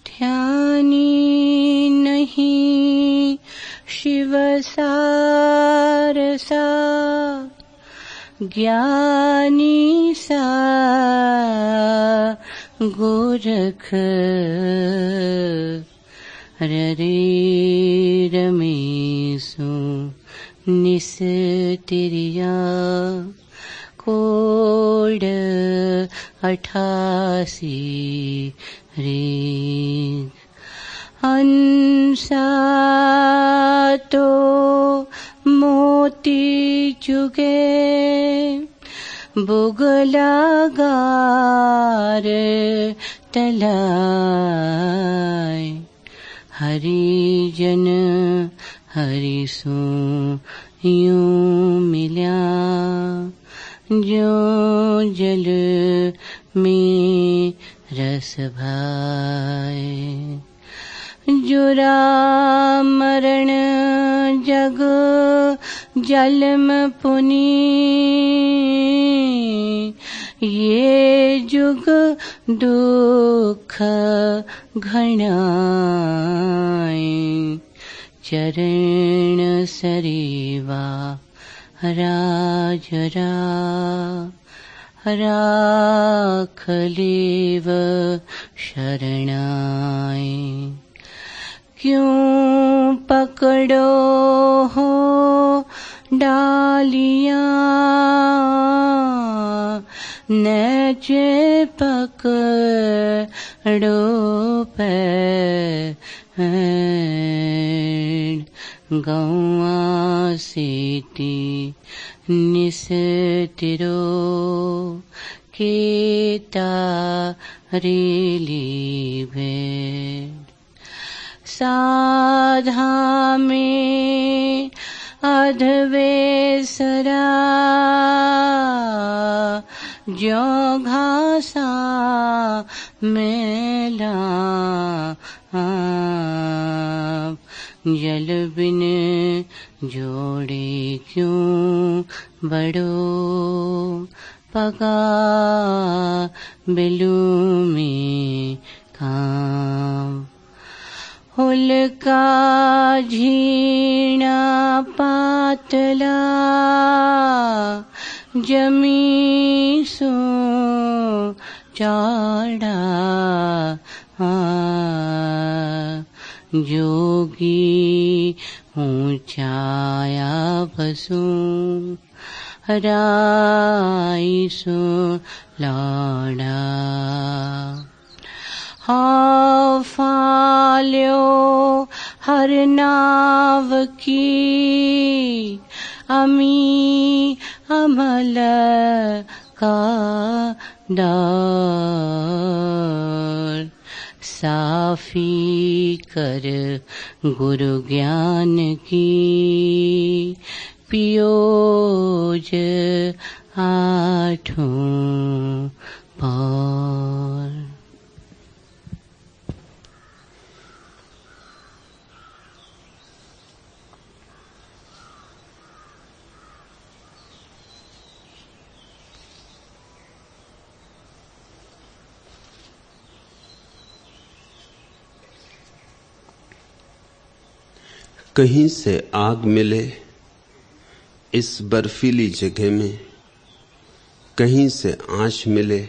ध्यानी नहीं शिव सारसा, ज्ञानी सा गोरख रे रमेशु निस्तिरिया कोड 88 रे। हंसा तो मोती चुगे, बुगला गार तलाय, हरिजन हरिसु यूं मिल्या, जो जल में रस भाए। जुरा मरण जग जलम पुनी, ये जुग दुख घनाए। चरण सरीवा राजरा, राख लेव शरणाय। क्यों पकड़ो हो डालियां, नैचे पकड़ो पैर। गौआ सीटी निस्तिरो, केता रेली भेड़। साधा में अधवेसरा, जो घासा मेला। जल बिन जोड़े क्यों बड़ो, पगा बिलू में काम। हुलका झीना पातला, जमी सो चौड़ा। जोगी ऊंचाया बसू, राई सो लाड़ा। हाँ फाल्यो हर नाव की, अमी अमल का दौर। साफी कर गुरु ज्ञान की, पियोज आठों पौर। कहीं से आग मिले इस बर्फीली जगह में, कहीं से आँच मिले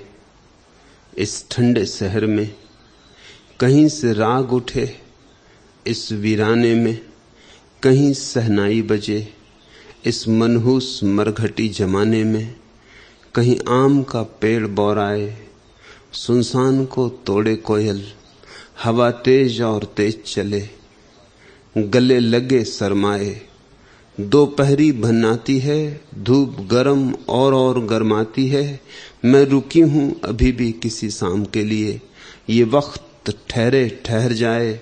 इस ठंडे शहर में, कहीं से राग उठे इस वीराने में, कहीं सहनाई बजे इस मनहूस मरघटी जमाने में, कहीं आम का पेड़ बौराए सुनसान को तोड़े कोयल, हवा तेज और तेज चले गले लगे सरमाए। दोपहरी भन्नाती है धूप गरम और गरमाती है, मैं रुकी हूं अभी भी किसी शाम के लिए। ये वक्त ठहरे ठहर जाए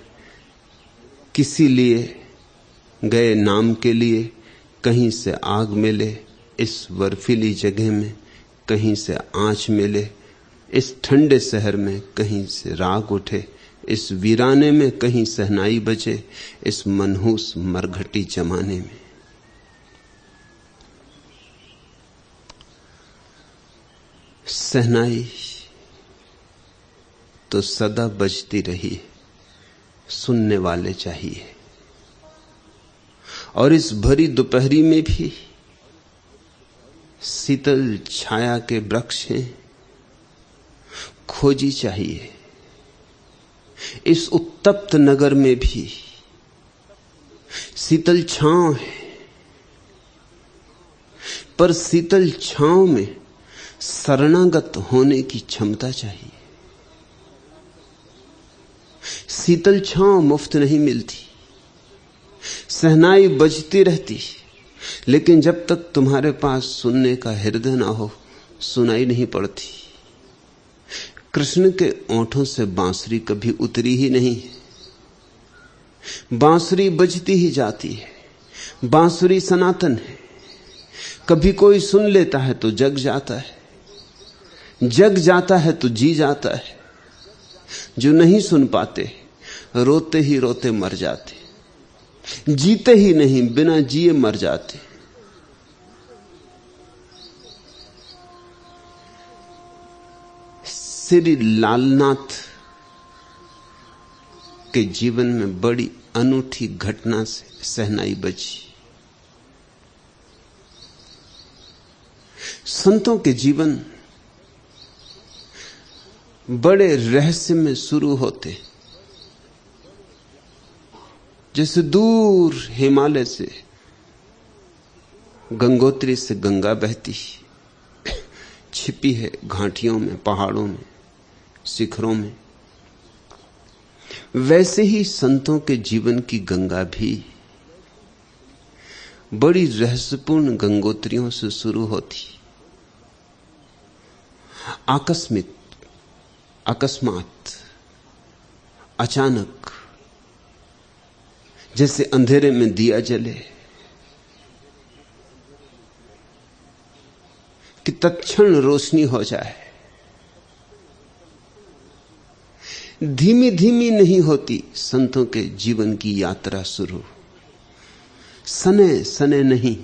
किसी लिए गए नाम के लिए। कहीं से आग मिले इस बर्फीली जगह में, कहीं से आँच मिले इस ठंडे शहर में, कहीं से राग उठे इस वीराने में, कहीं सहनाई बजे इस मनहूस मरघटी जमाने में। शहनाई तो सदा बजती रही, सुनने वाले चाहिए। और इस भरी दोपहरी में भी शीतल छाया के वृक्ष हैं, खोजी चाहिए। इस उत्तप्त नगर में भी शीतल छांव है, पर शीतल छांव में शरणागत होने की क्षमता चाहिए। शीतल छांव मुफ्त नहीं मिलती। शहनाई बजती रहती, लेकिन जब तक तुम्हारे पास सुनने का हृदय ना हो, सुनाई नहीं पड़ती। कृष्ण के ओंठों से बांसुरी कभी उतरी ही नहीं। बांसुरी बजती ही जाती है। बांसुरी सनातन है। कभी कोई सुन लेता है तो जग जाता है, जग जाता है तो जी जाता है। जो नहीं सुन पाते रोते ही रोते मर जाते, जीते ही नहीं, बिना जिए मर जाते। श्री लालनाथ के जीवन में बड़ी अनूठी घटना से शहनाई बजी। संतों के जीवन बड़े रहस्य में शुरू होते, जैसे दूर हिमालय से गंगोत्री से गंगा बहती छिपी है घाटियों में, पहाड़ों में, शिखरों में, वैसे ही संतों के जीवन की गंगा भी बड़ी रहस्यपूर्ण गंगोत्रियों से शुरू होती। आकस्मिक, अकस्मात, अचानक, जैसे अंधेरे में दिया जले कि तत्क्षण रोशनी हो जाए। धीमी धीमी नहीं होती संतों के जीवन की यात्रा शुरू, सने सने नहीं।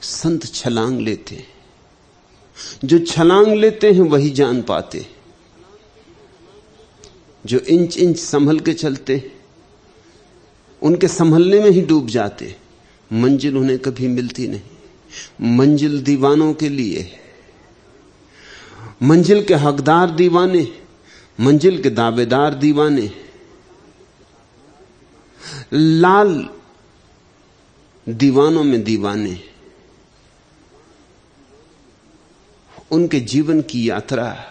संत छलांग लेते, जो छलांग लेते हैं वही जान पाते। जो इंच इंच संभल के चलते, उनके संभलने में ही डूब जाते। मंजिल उन्हें कभी मिलती नहीं। मंजिल दीवानों के लिए है। मंजिल के हकदार दीवाने, मंजिल के दावेदार दीवाने। लाल दीवानों में दीवाने। उनके जीवन की यात्रा,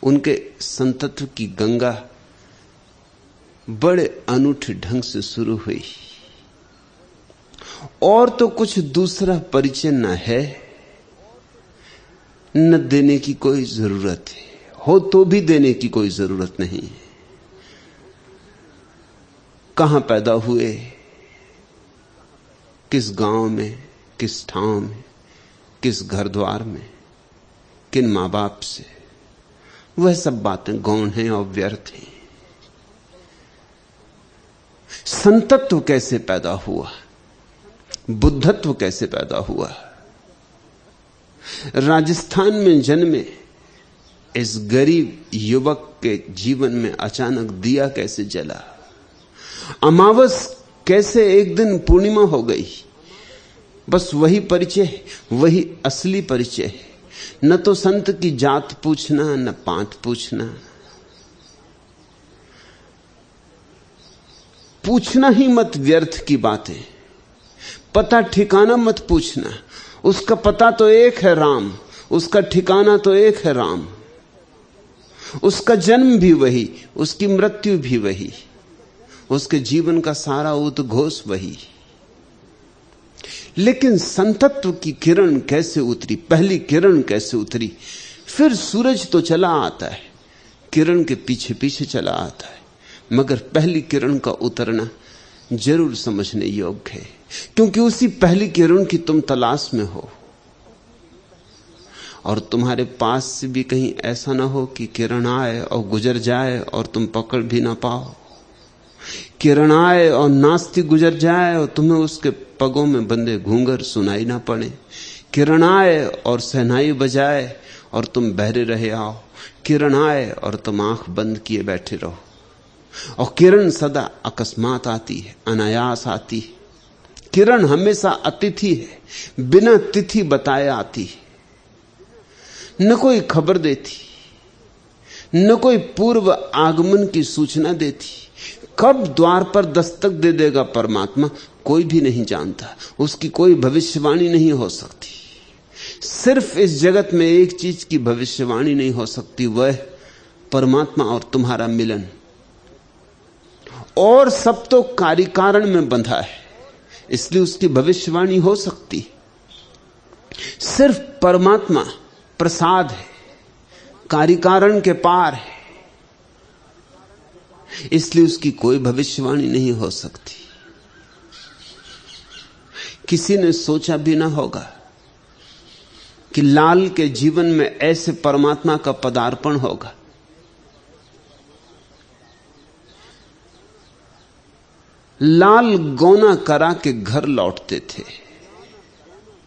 उनके संतत्व की गंगा बड़े अनूठे ढंग से शुरू हुई। और तो कुछ दूसरा परिचय न है, न देने की कोई जरूरत है। हो तो भी देने की कोई जरूरत नहीं। कहां पैदा हुए, किस गांव में, किस ठाव में, किस घर द्वार में, किन मां बाप से, वह सब बातें गौण हैं और व्यर्थ हैं। संतत्व कैसे पैदा हुआ, बुद्धत्व कैसे पैदा हुआ। राजस्थान में जन्मे इस गरीब युवक के जीवन में अचानक दिया कैसे जला। अमावस कैसे एक दिन पूर्णिमा हो गई। बस वही परिचय, वही असली परिचय। न तो संत की जात पूछना, न पांत पूछना। पूछना ही मत व्यर्थ की बातें। पता ठिकाना मत पूछना। उसका पता तो एक है राम, उसका ठिकाना तो एक है राम। उसका जन्म भी वही, उसकी मृत्यु भी वही, उसके जीवन का सारा उद्घोष वही। लेकिन संतत्व की किरण कैसे उतरी, पहली किरण कैसे उतरी। फिर सूरज तो चला आता है, किरण के पीछे पीछे चला आता है, मगर पहली किरण का उतरना जरूर समझने योग्य है, क्योंकि उसी पहली किरण की तुम तलाश में हो। और तुम्हारे पास से भी कहीं ऐसा ना हो कि किरण आए और गुजर जाए और तुम पकड़ भी ना पाओ। किरण आए और नास्ती गुजर जाए और तुम्हें उसके पगों में बंधे घूंघर सुनाई ना पड़े। किरण आए और शहनाई बजाए और तुम बहरे रहे आओ, किरण आए और तुम आंख बंद किए बैठे रहो। और किरण सदा अकस्मात आती है, अनायास आती है। किरण हमेशा अतिथि है, बिना तिथि बताए आती है। न कोई खबर देती, न कोई पूर्व आगमन की सूचना देती। कब द्वार पर दस्तक दे देगा परमात्मा, कोई भी नहीं जानता। उसकी कोई भविष्यवाणी नहीं हो सकती। सिर्फ इस जगत में एक चीज की भविष्यवाणी नहीं हो सकती, वह परमात्मा और तुम्हारा मिलन। और सब तो कार्य कारण में बंधा है, इसलिए उसकी भविष्यवाणी हो सकती। सिर्फ परमात्मा प्रसाद है, कार्य कारण के पार है, इसलिए उसकी कोई भविष्यवाणी नहीं हो सकती। किसी ने सोचा भी ना होगा कि लाल के जीवन में ऐसे परमात्मा का पदार्पण होगा। लाल गौना करा के घर लौटते थे,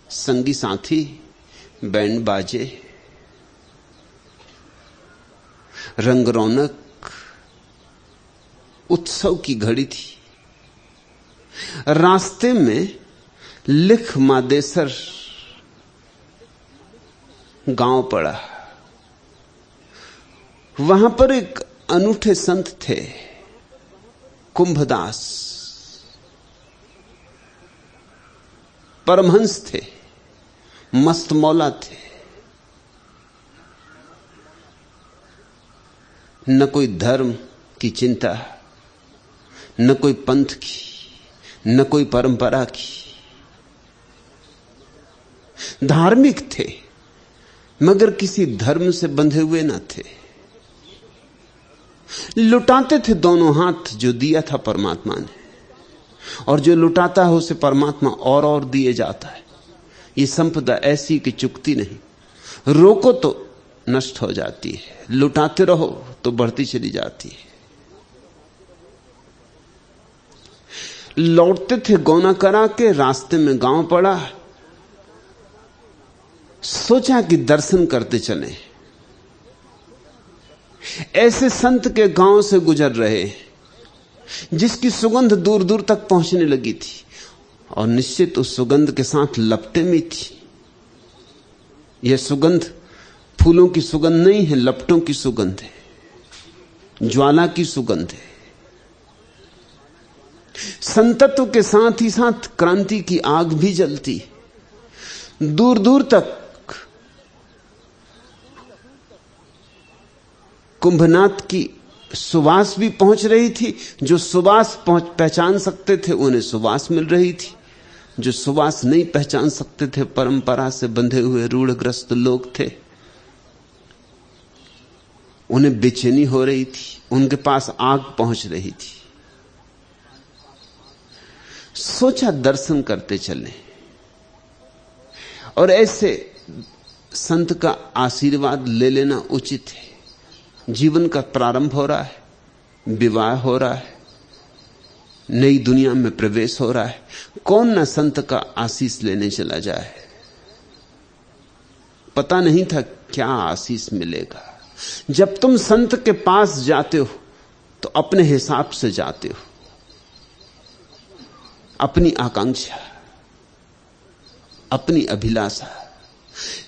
संगी साथी, बैंड बाजे, रंग रौनक, उत्सव की घड़ी थी। रास्ते में लिख मादेसर गांव पड़ा। वहां पर एक अनूठे संत थे, कुंभदास, परमहंस थे, मस्त मौला थे। न कोई धर्म की चिंता, न कोई पंथ की, न कोई परंपरा की। धार्मिक थे मगर किसी धर्म से बंधे हुए न थे। लुटाते थे दोनों हाथ जो दिया था परमात्मा ने, और जो लुटाता है उसे परमात्मा और दिए जाता है। ये संपदा ऐसी कि चुकती नहीं, रोको तो नष्ट हो जाती है, लुटाते रहो तो बढ़ती चली जाती है। लौटते थे गौना करा के, रास्ते में गांव पड़ा। सोचा कि दर्शन करते चले। ऐसे संत के गांव से गुजर रहे जिसकी सुगंध दूर दूर तक पहुंचने लगी थी, और निश्चित उस सुगंध के साथ लपटें भी थी। यह सुगंध फूलों की सुगंध नहीं है, लपटों की सुगंध है, ज्वाला की सुगंध है। संतत्व के साथ ही साथ क्रांति की आग भी जलती। दूर दूर तक कुंभनाथ की सुवास भी पहुंच रही थी। जो सुवास पहचान सकते थे उन्हें सुवास मिल रही थी, जो सुवास नहीं पहचान सकते थे, परंपरा से बंधे हुए रूढ़ग्रस्त लोग थे, उन्हें बेचैनी हो रही थी, उनके पास आग पहुंच रही थी। सोचा दर्शन करते चले, और ऐसे संत का आशीर्वाद ले लेना उचित है। जीवन का प्रारंभ हो रहा है, विवाह हो रहा है, नई दुनिया में प्रवेश हो रहा है। कौन न संत का आशीष लेने चला जाए। पता नहीं था क्या आशीष मिलेगा। जब तुम संत के पास जाते हो तो अपने हिसाब से जाते हो, अपनी आकांक्षा, अपनी अभिलाषा।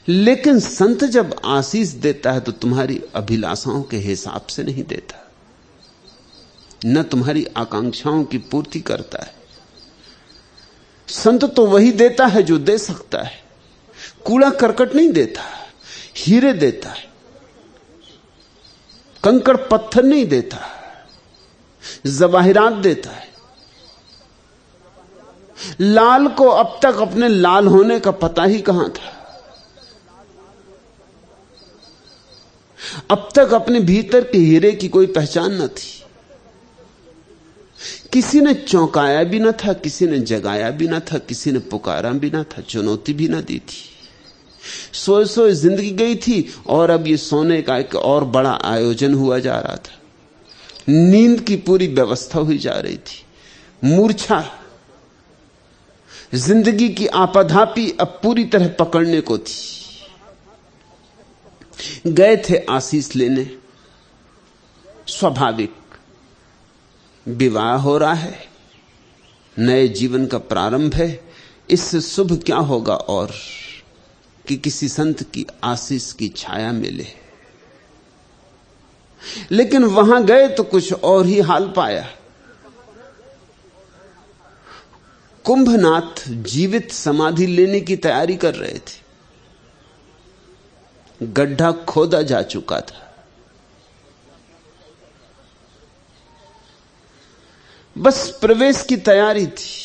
लेकिन संत जब आशीष देता है तो तुम्हारी अभिलाषाओं के हिसाब से नहीं देता, न तुम्हारी आकांक्षाओं की पूर्ति करता है। संत तो वही देता है जो दे सकता है। कूड़ा करकट नहीं देता, हीरे देता है, कंकड़ पत्थर नहीं देता, जवाहिरात देता है। लाल को अब तक अपने लाल होने का पता ही कहां था। अब तक अपने भीतर के हीरे की कोई पहचान न थी। किसी ने चौंकाया भी न था, किसी ने जगाया भी न था, किसी ने पुकारा भी न था, चुनौती भी न दी थी। सोए सोए जिंदगी गई थी, और अब ये सोने का एक और बड़ा आयोजन हुआ जा रहा था। नींद की पूरी व्यवस्था हुई जा रही थी। मूर्छा जिंदगी की आपाधापी अब पूरी तरह पकड़ने को थी। गए थे आशीष लेने, स्वाभाविक विवाह हो रहा है, नए जीवन का प्रारंभ है, इससे शुभ क्या होगा और कि किसी संत की आशीष की छाया मिले। लेकिन वहां गए तो कुछ और ही हाल पाया। कुंभनाथ जीवित समाधि लेने की तैयारी कर रहे थे। गड्ढा खोदा जा चुका था। बस प्रवेश की तैयारी थी।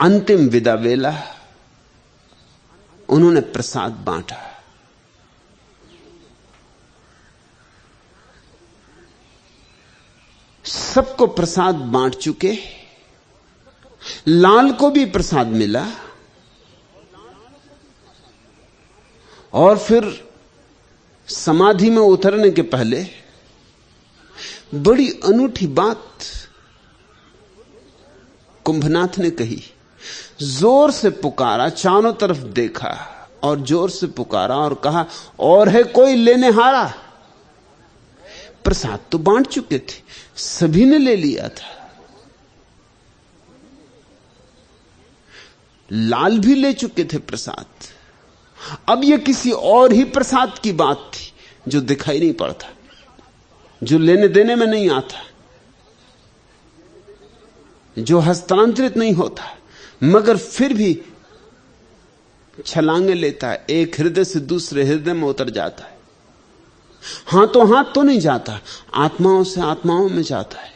अंतिम विदा वेला उन्होंने प्रसाद बांटा। सबको प्रसाद बांट चुके। लाल को भी प्रसाद मिला। और फिर समाधि में उतरने के पहले बड़ी अनूठी बात कुंभनाथ ने कही। जोर से पुकारा, चारों तरफ देखा और जोर से पुकारा और कहा, और है कोई लेने हारा? प्रसाद तो बांट चुके थे, सभी ने ले लिया था। लाल भी ले चुके थे प्रसाद। अब यह किसी और ही प्रसाद की बात थी जो दिखाई नहीं पड़ता, जो लेने देने में नहीं आता, जो हस्तांतरित नहीं होता, मगर फिर भी छलांगे लेता है, एक हृदय से दूसरे हृदय में उतर जाता है। हाथों हाथ तो नहीं जाता, आत्माओं से आत्माओं में जाता है।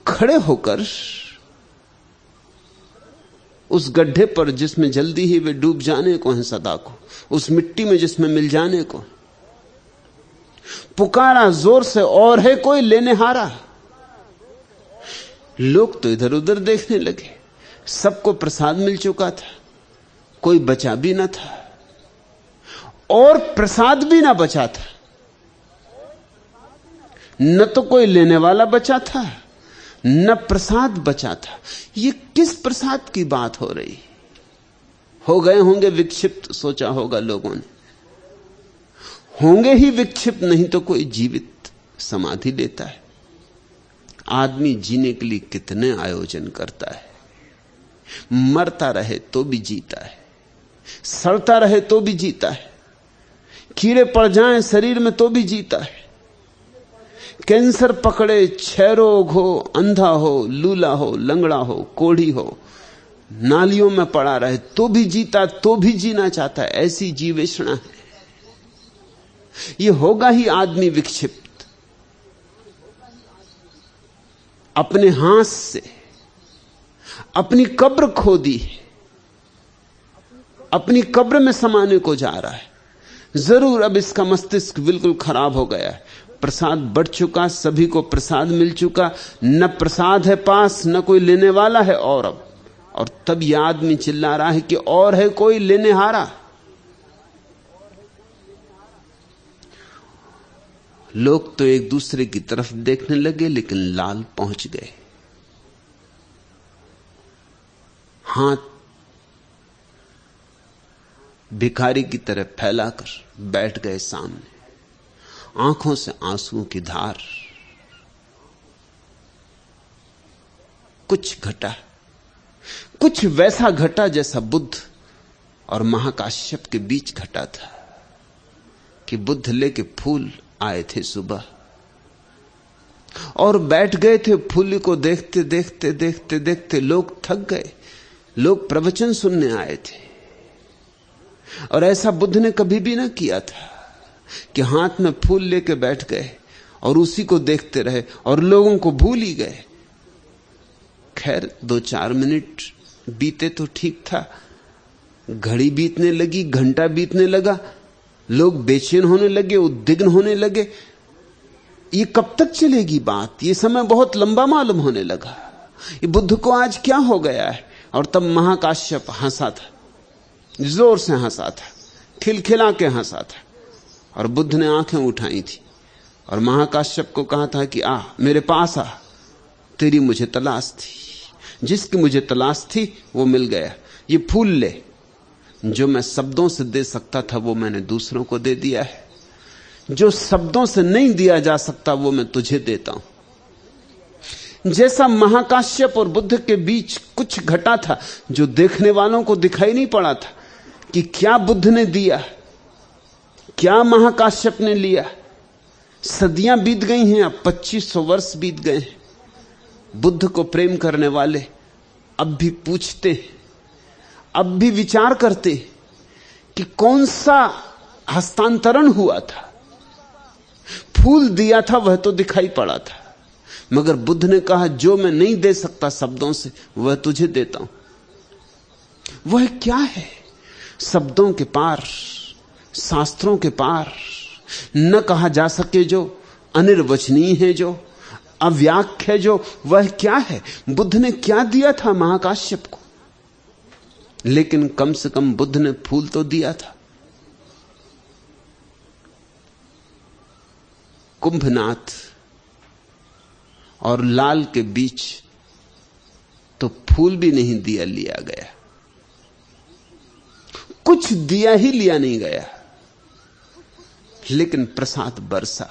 खड़े होकर उस गड्ढे पर जिसमें जल्दी ही वे डूब जाने को हैं सदा को, उस मिट्टी में जिसमें मिल जाने को, पुकारा जोर से, और है कोई लेने हारा? लोग तो इधर उधर देखने लगे। सबको प्रसाद मिल चुका था, कोई बचा भी ना था और प्रसाद भी ना बचा था। न तो कोई लेने वाला बचा था, न प्रसाद बचा था। ये किस प्रसाद की बात हो रही? हो गए होंगे विक्षिप्त, सोचा होगा लोगों ने। होंगे ही विक्षिप्त, नहीं तो कोई जीवित समाधि लेता है। आदमी जीने के लिए कितने आयोजन करता है। मरता रहे तो भी जीता है, सड़ता रहे तो भी जीता है, कीड़े पड़ जाएं शरीर में तो भी जीता है, कैंसर पकड़े, क्षय रोग हो, अंधा हो, लूला हो, लंगड़ा हो, कोढ़ी हो, नालियों में पड़ा रहे तो भी जीता, तो भी जीना चाहता है। ऐसी जीवेषणा है। यह होगा ही आदमी विक्षिप्त। अपने हाथ से अपनी कब्र खोदी, अपनी कब्र में समाने को जा रहा है। जरूर अब इसका मस्तिष्क बिल्कुल खराब हो गया है। प्रसाद बढ़ चुका, सभी को प्रसाद मिल चुका, न प्रसाद है पास, न कोई लेने वाला है। और तब यह आदमी चिल्ला रहा है कि और है कोई लेने हारा? लोग तो एक दूसरे की तरफ देखने लगे, लेकिन लाल पहुंच गए। हाथ भिखारी की तरह फैलाकर बैठ गए सामने, आंखों से आंसुओं की धार। कुछ घटा, कुछ वैसा घटा जैसा बुद्ध और महाकाश्यप के बीच घटा था कि बुद्ध लेके फूल आए थे सुबह और बैठ गए थे। फूल को देखते देखते देखते देखते लोग थक गए। लोग प्रवचन सुनने आए थे और ऐसा बुद्ध ने कभी भी ना किया था कि हाथ में फूल लेके बैठ गए और उसी को देखते रहे और लोगों को भूल ही गए। खैर 2-4 मिनट बीते तो ठीक था, घड़ी बीतने लगी, घंटा बीतने लगा, लोग बेचैन होने लगे, उद्विग्न होने लगे। ये कब तक चलेगी बात? ये समय बहुत लंबा मालूम होने लगा। ये बुद्ध को आज क्या हो गया है? और तब महाकाश्यप हंसा था, जोर से हंसा था, खिलखिला के हंसा था और बुद्ध ने आंखें उठाई थी और महाकाश्यप को कहा था कि आ मेरे पास आ, तेरी मुझे तलाश थी। जिसकी मुझे तलाश थी वो मिल गया। ये फूल ले, जो मैं शब्दों से दे सकता था वो मैंने दूसरों को दे दिया है। जो शब्दों से नहीं दिया जा सकता वो मैं तुझे देता हूं। जैसा महाकाश्यप और बुद्ध के बीच कुछ घटा था जो देखने वालों को दिखाई नहीं पड़ा था कि क्या बुद्ध ने दिया, क्या महाकाश्यप ने लिया। सदियां बीत गई हैं, अब 2500 वर्ष बीत गए हैं। बुद्ध को प्रेम करने वाले अब भी पूछते, अब भी विचार करते कि कौन सा हस्तांतरण हुआ था। फूल दिया था वह तो दिखाई पड़ा था, मगर बुद्ध ने कहा जो मैं नहीं दे सकता शब्दों से वह तुझे देता हूं। वह क्या है? शब्दों के पार, शास्त्रों के पार, न कहा जा सके जो, अनिर्वचनीय है जो, अव्याख्या है जो, वह क्या है? बुद्ध ने क्या दिया था महाकाश्यप को? लेकिन कम से कम बुद्ध ने फूल तो दिया था। कुंभनाथ और लाल के बीच तो फूल भी नहीं दिया लिया गया, कुछ दिया ही लिया नहीं गया, लेकिन प्रसाद बरसा।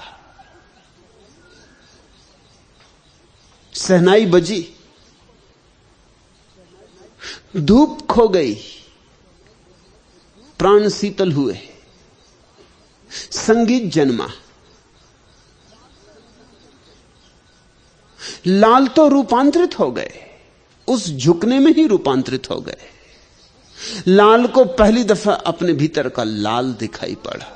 सहनाई बजी, धूप खो गई, प्राण शीतल हुए, संगीत जन्मा। लाल तो रूपांतरित हो गए, उस झुकने में ही रूपांतरित हो गए। लाल को पहली दफा अपने भीतर का लाल दिखाई पड़ा,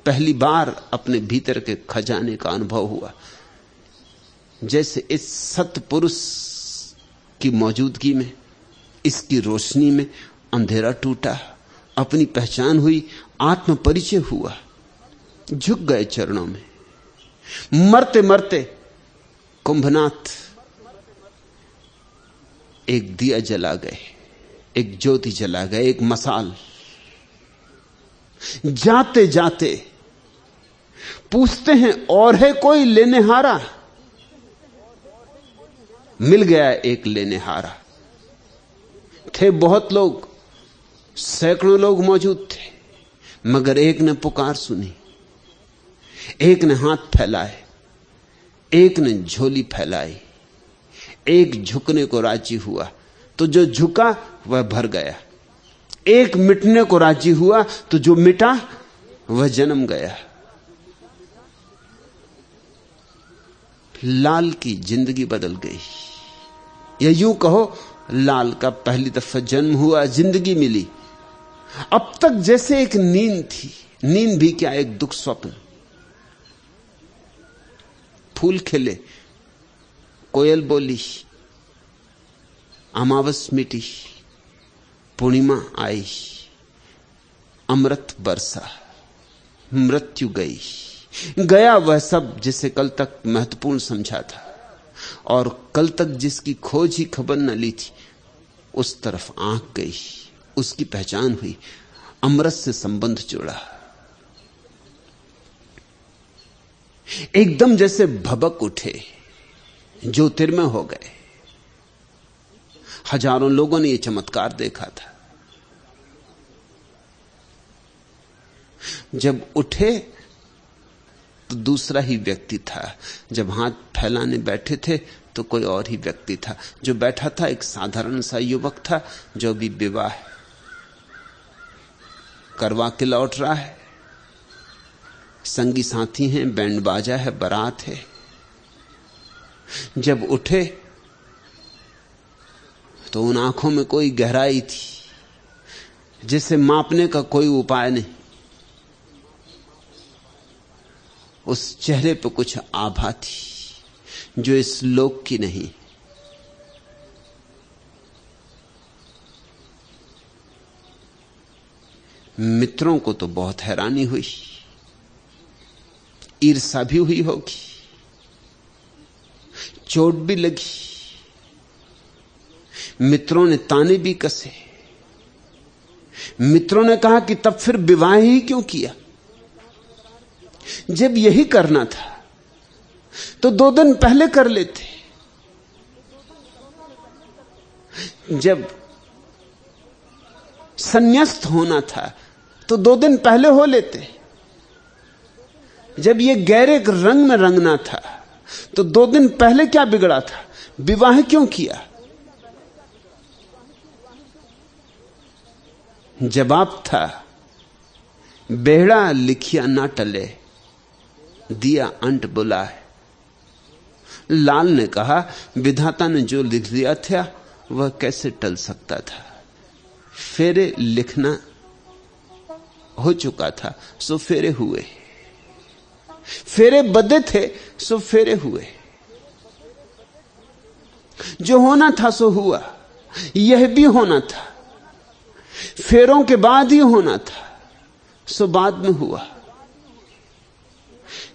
पहली बार अपने भीतर के खजाने का अनुभव हुआ। जैसे इस सत्पुरुष की मौजूदगी में, इसकी रोशनी में अंधेरा टूटा, अपनी पहचान हुई, आत्म परिचय हुआ, झुक गए चरणों में। मरते मरते कुंभनाथ एक दिया जला गए, एक ज्योति जला गए, एक मसाल। जाते जाते पूछते हैं और है कोई लेने हारा? मिल गया एक लेने हारा। थे बहुत लोग, सैकड़ों लोग मौजूद थे, मगर एक ने पुकार सुनी, एक ने हाथ फैलाए, एक ने झोली फैलाई, एक झुकने को राजी हुआ तो जो झुका वह भर गया, एक मिटने को राजी हुआ तो जो मिटा वह जन्म गया। लाल की जिंदगी बदल गई, या यूं कहो लाल का पहली दफा जन्म हुआ, जिंदगी मिली। अब तक जैसे एक नींद थी, नींद भी क्या, एक दुख स्वप्न। फूल खिले, कोयल बोली, अमावस मिटी, पूर्णिमा आई, अमृत बरसा, मृत्यु गई। गया वह सब जिसे कल तक महत्वपूर्ण समझा था, और कल तक जिसकी खोज ही खबर न ली थी, उस तरफ आंख गई, उसकी पहचान हुई, अमृत से संबंध जुड़ा। एकदम जैसे भबक उठे, ज्योतिर्मय हो गए। हजारों लोगों ने यह चमत्कार देखा था। जब उठे तो दूसरा ही व्यक्ति था, जब हाथ फैलाने बैठे थे तो कोई और ही व्यक्ति था। जो बैठा था एक साधारण सा युवक था, जो भी विवाह करवा के लौट रहा है, संगी साथी हैं, बैंड बाजा है, बारात है। जब उठे तो उन आंखों में कोई गहराई थी जिसे मापने का कोई उपाय नहीं। उस चेहरे पर कुछ आभा थी जो इस लोक की नहीं। मित्रों को तो बहुत हैरानी हुई, ईर्ष्या भी हुई होगी, चोट भी लगी, मित्रों ने ताने भी कसे, मित्रों ने कहा कि तब फिर विवाह ही क्यों किया? जब यही करना था तो 2 दिन पहले कर लेते। जब संन्यास्त होना था तो 2 दिन पहले हो लेते। जब ये गहरे रंग में रंगना था तो 2 दिन पहले क्या बिगड़ा था? विवाह क्यों किया? जवाब था, बेड़ा लिखिया ना टले, दिया अंट बुलाए। लाल ने कहा, विधाता ने जो लिख दिया था वह कैसे टल सकता था? फेरे लिखना हो चुका था, सो फेरे हुए। फेरे बदे थे, सो फेरे हुए। जो होना था सो हुआ। यह भी होना था, फेरों के बाद ही होना था, सो बाद में हुआ।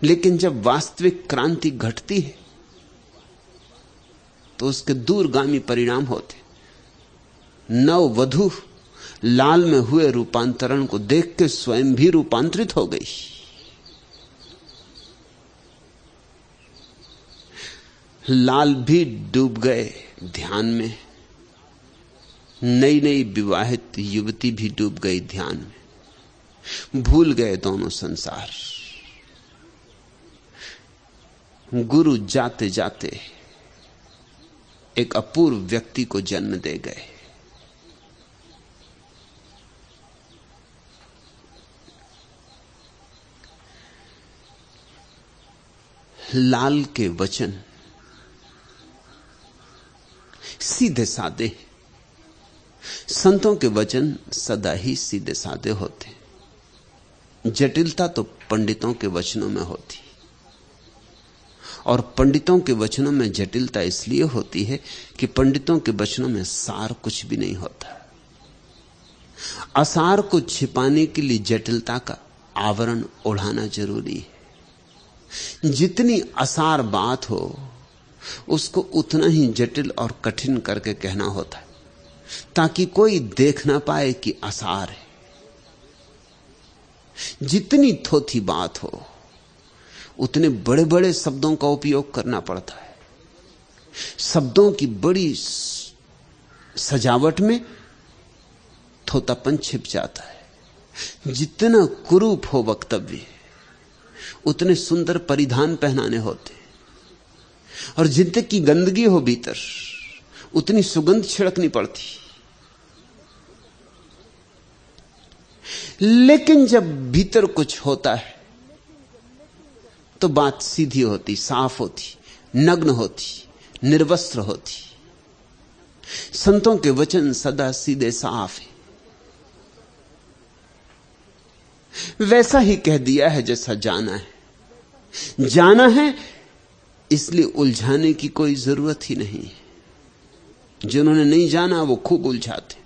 लेकिन जब वास्तविक क्रांति घटती है तो उसके दूरगामी परिणाम होते। नव वधू लाल में हुए रूपांतरण को देख के स्वयं भी रूपांतरित हो गई। लाल भी डूब गए ध्यान में, नई नई विवाहित युवती भी डूब गई ध्यान में। भूल गए दोनों संसार। गुरु जाते जाते एक अपूर्व व्यक्ति को जन्म दे गए। लाल के वचन सीधे सादे। संतों के वचन सदा ही सीधे सादे होते। जटिलता तो पंडितों के वचनों में होती, और पंडितों के वचनों में जटिलता इसलिए होती है कि पंडितों के वचनों में सार कुछ भी नहीं होता। असार को छिपाने के लिए जटिलता का आवरण ओढ़ाना जरूरी है। जितनी असार बात हो उसको उतना ही जटिल और कठिन करके कहना होता है, ताकि कोई देख ना पाए कि असार है। जितनी थोथी बात हो उतने बड़े बड़े शब्दों का उपयोग करना पड़ता है। शब्दों की बड़ी सजावट में थोतापन छिप जाता है। जितना कुरूप हो वक्तव्य उतने सुंदर परिधान पहनाने होते, और जितने की गंदगी हो भीतर उतनी सुगंध छिड़कनी पड़ती। लेकिन जब भीतर कुछ होता है तो बात सीधी होती, साफ होती, नग्न होती, निर्वस्त्र होती। संतों के वचन सदा सीधे साफ है। वैसा ही कह दिया है जैसा जाना है। जाना है इसलिए उलझाने की कोई जरूरत ही नहीं। जिन्होंने नहीं जाना वो खूब उलझाते।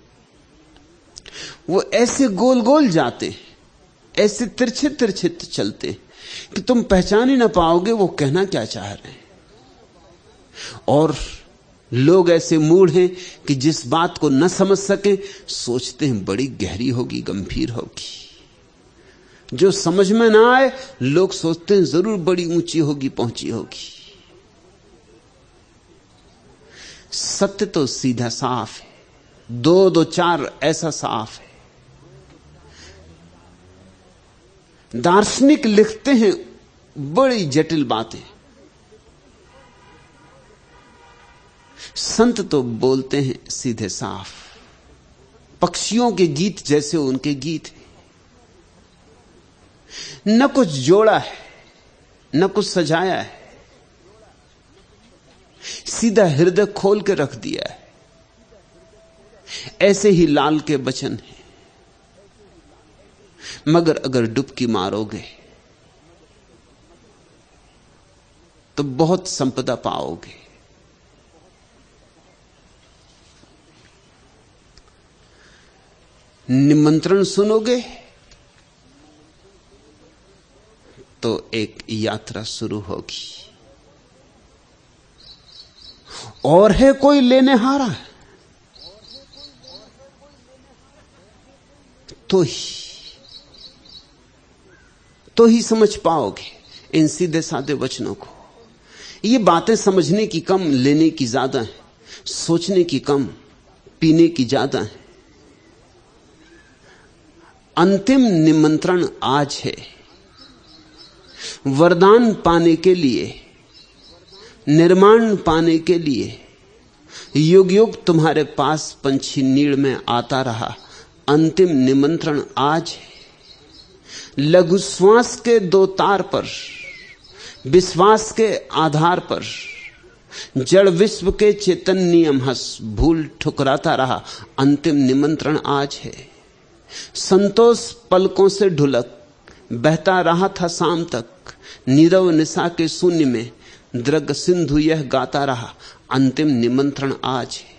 वो ऐसे गोल गोल जाते, ऐसे तिरछे तिरछे चलते कि तुम पहचान ही ना पाओगे वो कहना क्या चाह रहे हैं। और लोग ऐसे मूढ़ हैं कि जिस बात को न समझ सके सोचते हैं बड़ी गहरी होगी, गंभीर होगी। जो समझ में ना आए लोग सोचते हैं जरूर बड़ी ऊंची होगी, पहुंची होगी। सत्य तो सीधा साफ है, 2 2 4 ऐसा साफ है। दार्शनिक लिखते हैं बड़ी जटिल बातें, संत तो बोलते हैं सीधे साफ। पक्षियों के गीत जैसे उनके गीत हैं, न कुछ जोड़ा है न कुछ सजाया है, सीधा हृदय खोल के रख दिया है। ऐसे ही लाल के वचन हैं। मगर अगर डुबकी मारोगे तो बहुत संपदा पाओगे। निमंत्रण सुनोगे तो एक यात्रा शुरू होगी। और है कोई लेने हारा, तो ही समझ पाओगे इन सीधे साधे वचनों को। ये बातें समझने की कम, लेने की ज्यादा है, सोचने की कम, पीने की ज्यादा है। अंतिम निमंत्रण आज है। वरदान पाने के लिए, निर्माण पाने के लिए युग युग तुम्हारे पास पंछी नीड़ में आता रहा। अंतिम निमंत्रण आज है। लघु श्वास के दो तार पर, विश्वास के आधार पर, जड़ विश्व के चेतन नियम हंस भूल ठुकराता रहा। अंतिम निमंत्रण आज है। संतोष पलकों से ढुलक बहता रहा था शाम तक, नीरव निशा के शून्य में दृग सिंधु यह गाता रहा। अंतिम निमंत्रण आज है।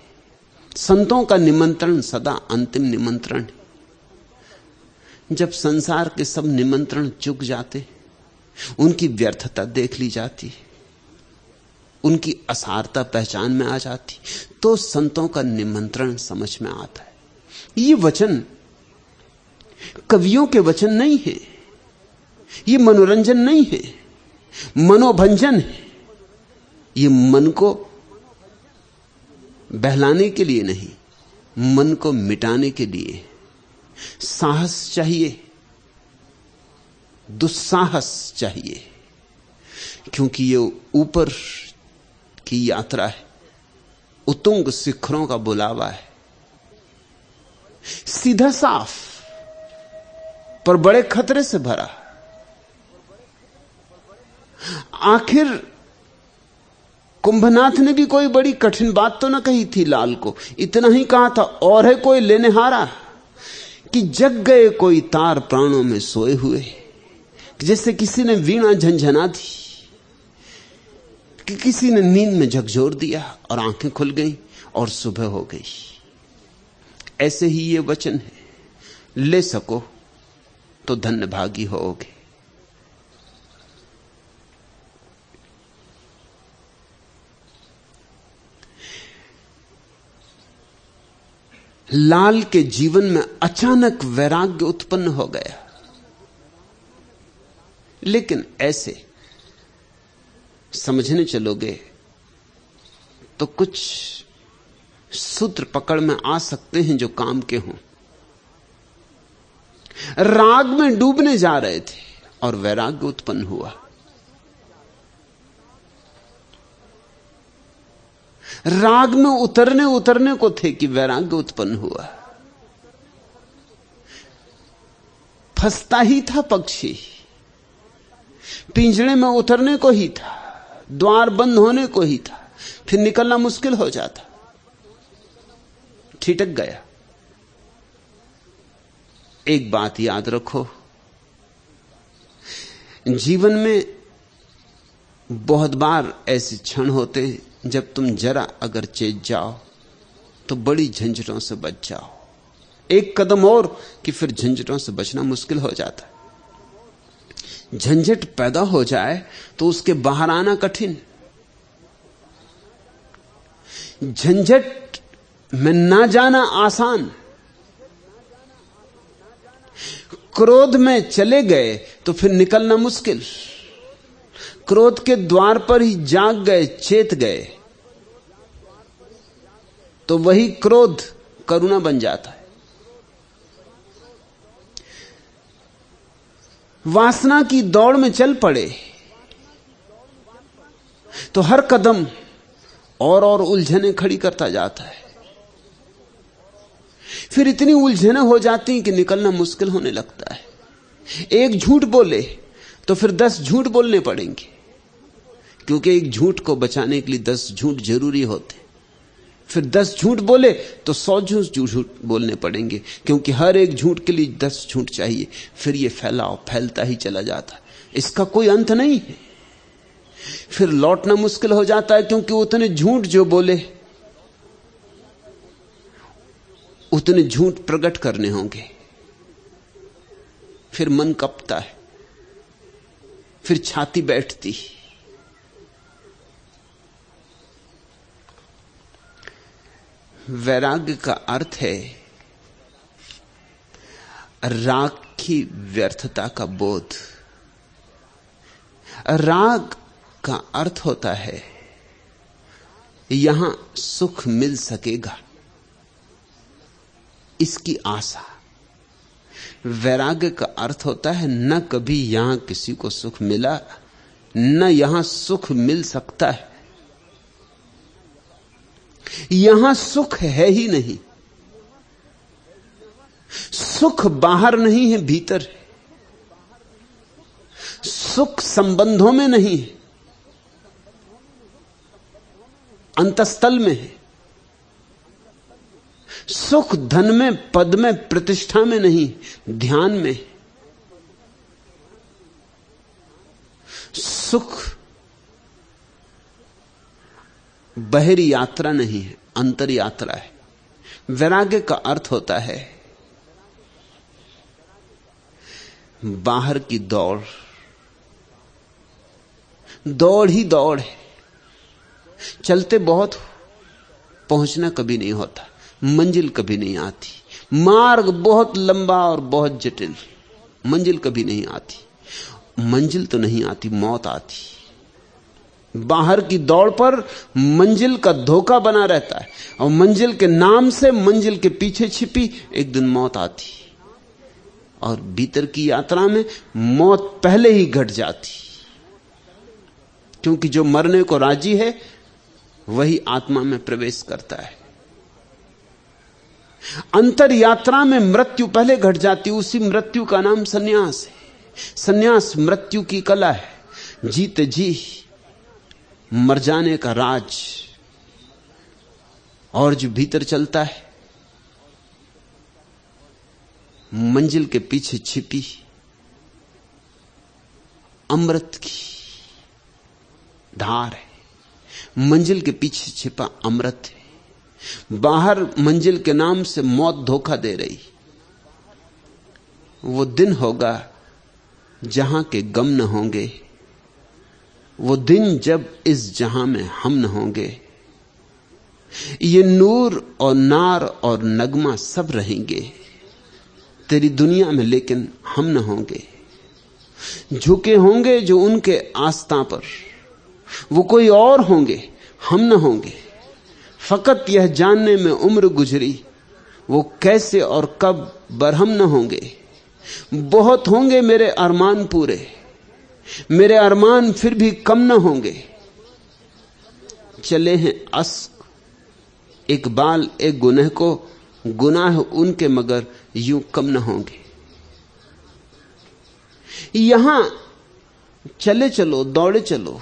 संतों का निमंत्रण सदा अंतिम निमंत्रण है। जब संसार के सब निमंत्रण चुक जाते, उनकी व्यर्थता देख ली जाती, उनकी असारता पहचान में आ जाती, तो संतों का निमंत्रण समझ में आता है। ये वचन कवियों के वचन नहीं है, ये मनोरंजन नहीं है, मनोभंजन है। ये मन को बहलाने के लिए नहीं, मन को मिटाने के लिए। साहस चाहिए, दुस्साहस चाहिए, क्योंकि ये ऊपर की यात्रा है, उतुंग शिखरों का बुलावा है। सीधा साफ पर बड़े खतरे से भरा। आखिर कुंभनाथ ने भी कोई बड़ी कठिन बात तो ना कही थी लाल को, इतना ही कहा था, और है कोई लेने हारा कि जग गए कोई तार प्राणों में सोए हुए। जैसे किसी ने वीणा झंझना दी, कि किसी ने नींद में झकझोर दिया और आंखें खुल गईं और सुबह हो गई। ऐसे ही ये वचन है। ले सको तो धन्य भागी होगे। लाल के जीवन में अचानक वैराग्य उत्पन्न हो गया, लेकिन ऐसे समझने चलोगे तो कुछ सूत्र पकड़ में आ सकते हैं जो काम के हों। राग में डूबने जा रहे थे और वैराग्य उत्पन्न हुआ। राग में उतरने को थे कि वैराग्य उत्पन्न हुआ। फंसता ही था पक्षी, पिंजड़े में उतरने को ही था, द्वार बंद होने को ही था, फिर निकलना मुश्किल हो जाता, ठिठक गया। एक बात याद रखो, जीवन में बहुत बार ऐसे क्षण होते हैं जब तुम जरा अगर चेत जाओ तो बड़ी झंझटों से बच जाओ। एक कदम और कि फिर झंझटों से बचना मुश्किल हो जाता है। झंझट पैदा हो जाए तो उसके बाहर आना कठिन। झंझट में ना जाना आसान। क्रोध में चले गए तो फिर निकलना मुश्किल। क्रोध के द्वार पर ही जाग गए, चेत गए, तो वही क्रोध करुणा बन जाता है। वासना की दौड़ में चल पड़े तो हर कदम और उलझने खड़ी करता जाता है। फिर इतनी उलझने हो जाती कि निकलना मुश्किल होने लगता है। एक झूठ बोले तो फिर 10 झूठ बोलने पड़ेंगे, क्योंकि एक झूठ को बचाने के लिए 10 झूठ जरूरी होते। फिर 10 झूठ बोले तो 100 झूठ बोलने पड़ेंगे, क्योंकि हर एक झूठ के लिए 10 झूठ चाहिए। फिर ये फैलता ही चला जाता है, इसका कोई अंत नहीं है। फिर लौटना मुश्किल हो जाता है, क्योंकि उतने झूठ जो बोले उतने झूठ प्रकट करने होंगे। फिर मन कपता है, फिर छाती बैठती। वैराग्य का अर्थ है राग की व्यर्थता का बोध। राग का अर्थ होता है यहां सुख मिल सकेगा, इसकी आशा। वैराग्य का अर्थ होता है न कभी यहां किसी को सुख मिला, न यहां सुख मिल सकता है। यहां सुख है ही नहीं। सुख बाहर नहीं है, भीतर है। सुख संबंधों में नहीं है, अंतस्तल में है। सुख धन में, पद में, प्रतिष्ठा में नहीं, ध्यान में। सुख बाहरी यात्रा नहीं है, अंतर यात्रा है। वैराग्य का अर्थ होता है बाहर की दौड़, दौड़ ही दौड़ है। चलते बहुत, पहुंचना कभी नहीं होता, मंजिल कभी नहीं आती। मार्ग बहुत लंबा और बहुत जटिल, मंजिल कभी नहीं आती। मंजिल तो नहीं आती, मौत आती। बाहर की दौड़ पर मंजिल का धोखा बना रहता है, और मंजिल के नाम से मंजिल के पीछे छिपी एक दिन मौत आती। और भीतर की यात्रा में मौत पहले ही घट जाती, क्योंकि जो मरने को राजी है वही आत्मा में प्रवेश करता है। अंतर यात्रा में मृत्यु पहले घट जाती, उसी मृत्यु का नाम सन्यास है। सन्यास मृत्यु की कला है, जीते जी मर जाने का राज। और जो भीतर चलता है मंजिल के पीछे छिपी अमृत की धार है, मंजिल के पीछे छिपा अमृत है। बाहर मंजिल के नाम से मौत धोखा दे रही। वो दिन होगा जहां के गम न होंगे, वो दिन जब इस जहां में हम न होंगे। ये नूर और नार और नगमा सब रहेंगे तेरी दुनिया में, लेकिन हम न होंगे। झुके होंगे जो उनके आस्था पर, वो कोई और होंगे, हम न होंगे। फकत यह जानने में उम्र गुजरी, वो कैसे और कब बरहम न होंगे। बहुत होंगे मेरे अरमान पूरे, मेरे अरमान फिर भी कम न होंगे। चले हैं अश्क एक बाल एक गुनह को, गुनाह उनके मगर यूं कम न होंगे। यहां चले चलो, दौड़े चलो,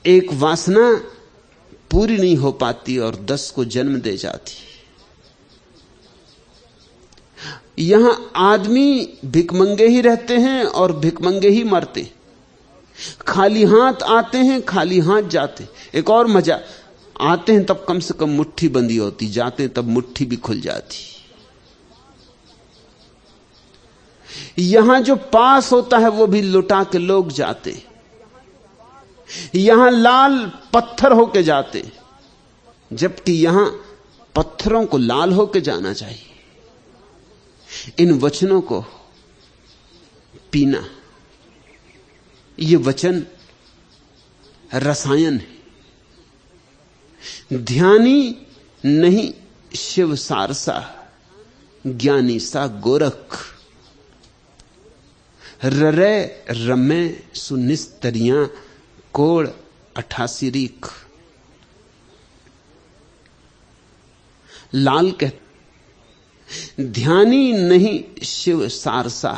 एक वासना पूरी नहीं हो पाती और 10 को जन्म दे जाती। यहां आदमी भिकमंगे ही रहते हैं और भिकमंगे ही मरते। खाली हाथ आते हैं, खाली हाथ जाते। एक और मजा, आते हैं तब कम से कम मुट्ठी बंदी होती, जाते हैं तब मुट्ठी भी खुल जाती। यहां जो पास होता है वो भी लुटा के लोग जाते। यहां लाल पत्थर होके जाते, जबकि यहां पत्थरों को लाल होके जाना चाहिए। इन वचनों को पीना, ये वचन रसायन है। ध्यानी नहीं शिव सारसा, ज्ञानी सा गोरख। ररे रमे सुनिस्तरियां, कोड़ 88 रीख। लाल कहते ध्यानी नहीं शिव सारसा,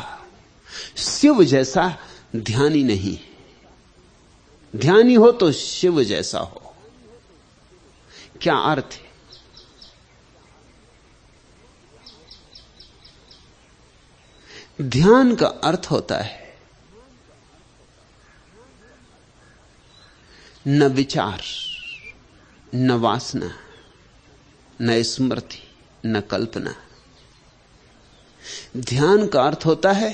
शिव जैसा ध्यानी नहीं। ध्यानी हो तो शिव जैसा हो। क्या अर्थ है? ध्यान का अर्थ होता है न विचार, न वासना, न स्मृति, न कल्पना। ध्यान का अर्थ होता है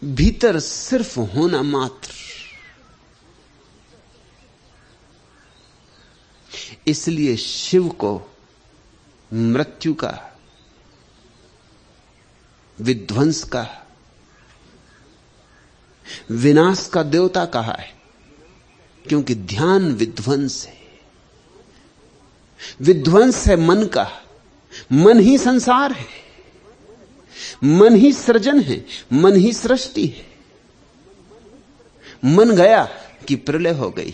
भीतर सिर्फ होना मात्र। इसलिए शिव को मृत्यु का विध्वंस का, विनाश का देवता कहा है, क्योंकि ध्यान विध्वंस है। विध्वंस है मन का। मन ही संसार है, मन ही सृजन है, मन ही सृष्टि है। मन गया कि प्रलय हो गई।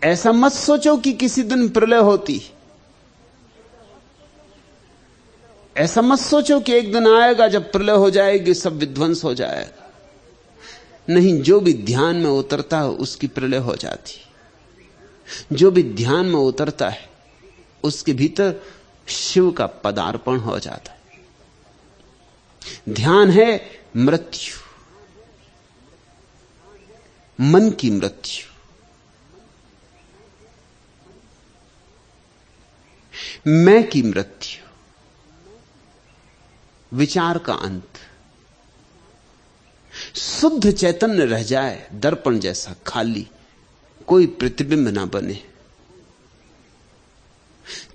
ऐसा मत सोचो कि किसी दिन प्रलय होती। ऐसा मत सोचो कि एक दिन आएगा जब प्रलय हो जाएगी, सब विध्वंस हो जाएगा। नहीं, जो भी ध्यान में उतरता है उसकी प्रलय हो जाती। जो भी ध्यान में उतरता है उसके भीतर शिव का पदार्पण हो जाता है। ध्यान है मृत्यु, मन की मृत्यु। मैं की मृत्यु, विचार का अंत। शुद्ध चैतन्य रह जाए, दर्पण जैसा खाली, कोई प्रतिबिंब ना बने,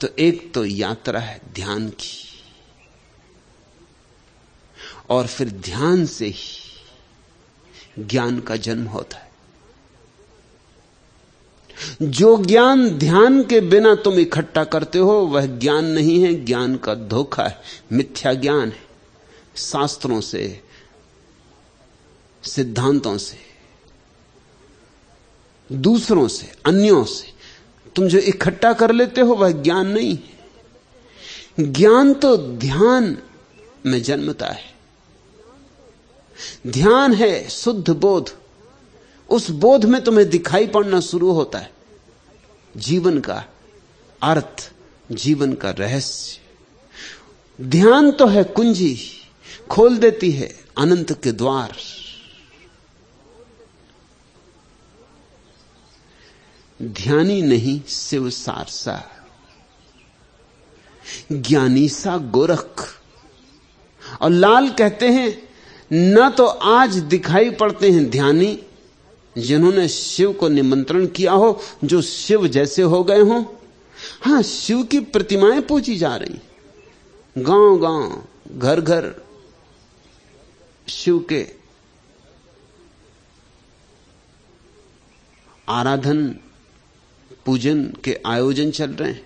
तो एक तो यात्रा है ध्यान की, और फिर ध्यान से ही ज्ञान का जन्म होता है। जो ज्ञान ध्यान के बिना तुम इकट्ठा करते हो वह ज्ञान नहीं है, ज्ञान का धोखा है, मिथ्या ज्ञान है। शास्त्रों से, सिद्धांतों से, दूसरों से, अन्यों से तुम जो इकट्ठा कर लेते हो वह ज्ञान नहीं है। ज्ञान तो ध्यान में जन्मता है। ध्यान है शुद्ध बोध। उस बोध में तुम्हें दिखाई पड़ना शुरू होता है जीवन का अर्थ, जीवन का रहस्य। ध्यान तो है कुंजी, खोल देती है अनंत के द्वार। ध्यानी नहीं शिव सारसा, ज्ञानी सा गोरख। और लाल कहते हैं न तो आज दिखाई पड़ते हैं ध्यानी जिन्होंने शिव को निमंत्रण किया हो, जो शिव जैसे हो गए हों। हां, शिव की प्रतिमाएं पूजी जा रही, गांव गांव, घर घर शिव के आराधन पूजन के आयोजन चल रहे हैं।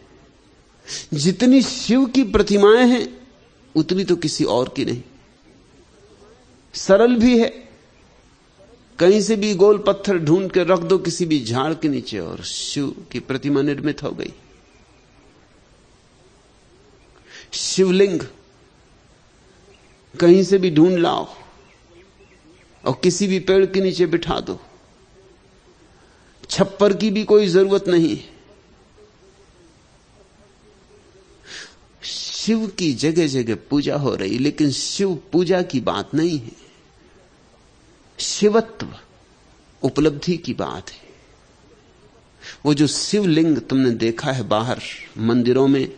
जितनी शिव की प्रतिमाएं हैं उतनी तो किसी और की नहीं। सरल भी है, कहीं से भी गोल पत्थर ढूंढ के रख दो किसी भी झाड़ के नीचे और शिव की प्रतिमा निर्मित हो गई। शिवलिंग कहीं से भी ढूंढ लाओ और किसी भी पेड़ के नीचे बिठा दो, छप्पर की भी कोई जरूरत नहीं। शिव की जगह जगह पूजा हो रही, लेकिन शिव पूजा की बात नहीं है, शिवत्व उपलब्धि की बात है। वो जो शिवलिंग तुमने देखा है बाहर मंदिरों में,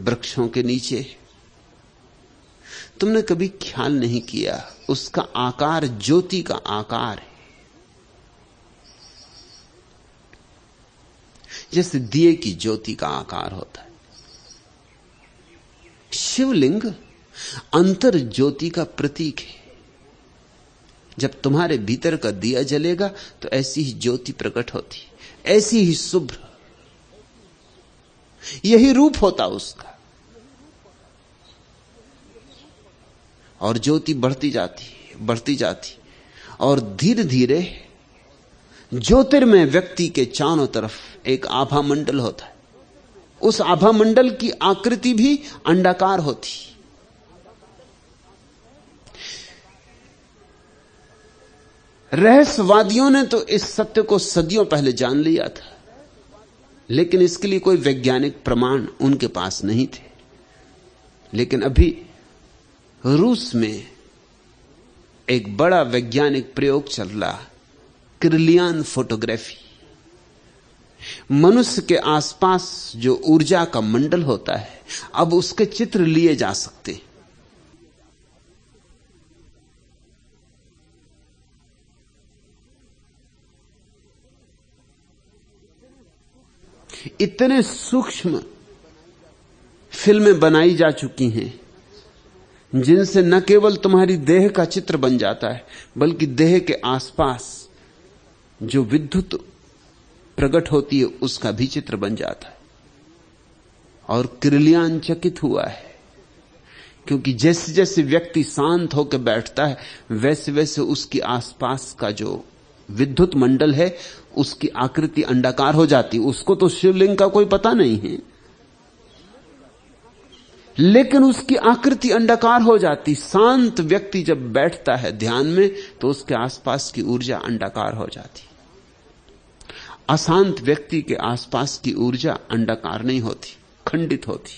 वृक्षों के नीचे, तुमने कभी ख्याल नहीं किया उसका आकार ज्योति का आकार है। जैसे दिए की ज्योति का आकार होता है। शिवलिंग अंतर ज्योति का प्रतीक है। जब तुम्हारे भीतर का दिया जलेगा तो ऐसी ही ज्योति प्रकट होती, ऐसी ही शुभ्र, यही रूप होता उसका। और ज्योति बढ़ती जाती, बढ़ती जाती, और धीरे धीरे ज्योतिर्मय व्यक्ति के चारों तरफ एक आभा मंडल होता है। उस आभा मंडल की आकृति भी अंडाकार होती। रहस्यवादियों ने तो इस सत्य को सदियों पहले जान लिया था, लेकिन इसके लिए कोई वैज्ञानिक प्रमाण उनके पास नहीं थे। लेकिन अभी रूस में एक बड़ा वैज्ञानिक प्रयोग चल रहा, क्रिलियन फोटोग्राफी। मनुष्य के आसपास जो ऊर्जा का मंडल होता है, अब उसके चित्र लिए जा सकते। इतने सूक्ष्म फिल्में बनाई जा चुकी हैं जिनसे न केवल तुम्हारी देह का चित्र बन जाता है, बल्कि देह के आसपास जो विद्युत प्रकट होती है उसका भी चित्र बन जाता है। और किरलियान चकित हुआ है, क्योंकि जैसे जैसे व्यक्ति शांत होकर बैठता है वैसे वैसे उसके आसपास का जो विद्युत मंडल है उसकी आकृति अंडाकार हो जाती। उसको तो शिवलिंग का कोई पता नहीं है, लेकिन उसकी आकृति अंडाकार हो जाती। शांत व्यक्ति जब बैठता है ध्यान में तो उसके आसपास की ऊर्जा अंडाकार हो जाती। अशांत व्यक्ति के आसपास की ऊर्जा अंडाकार नहीं होती, खंडित होती,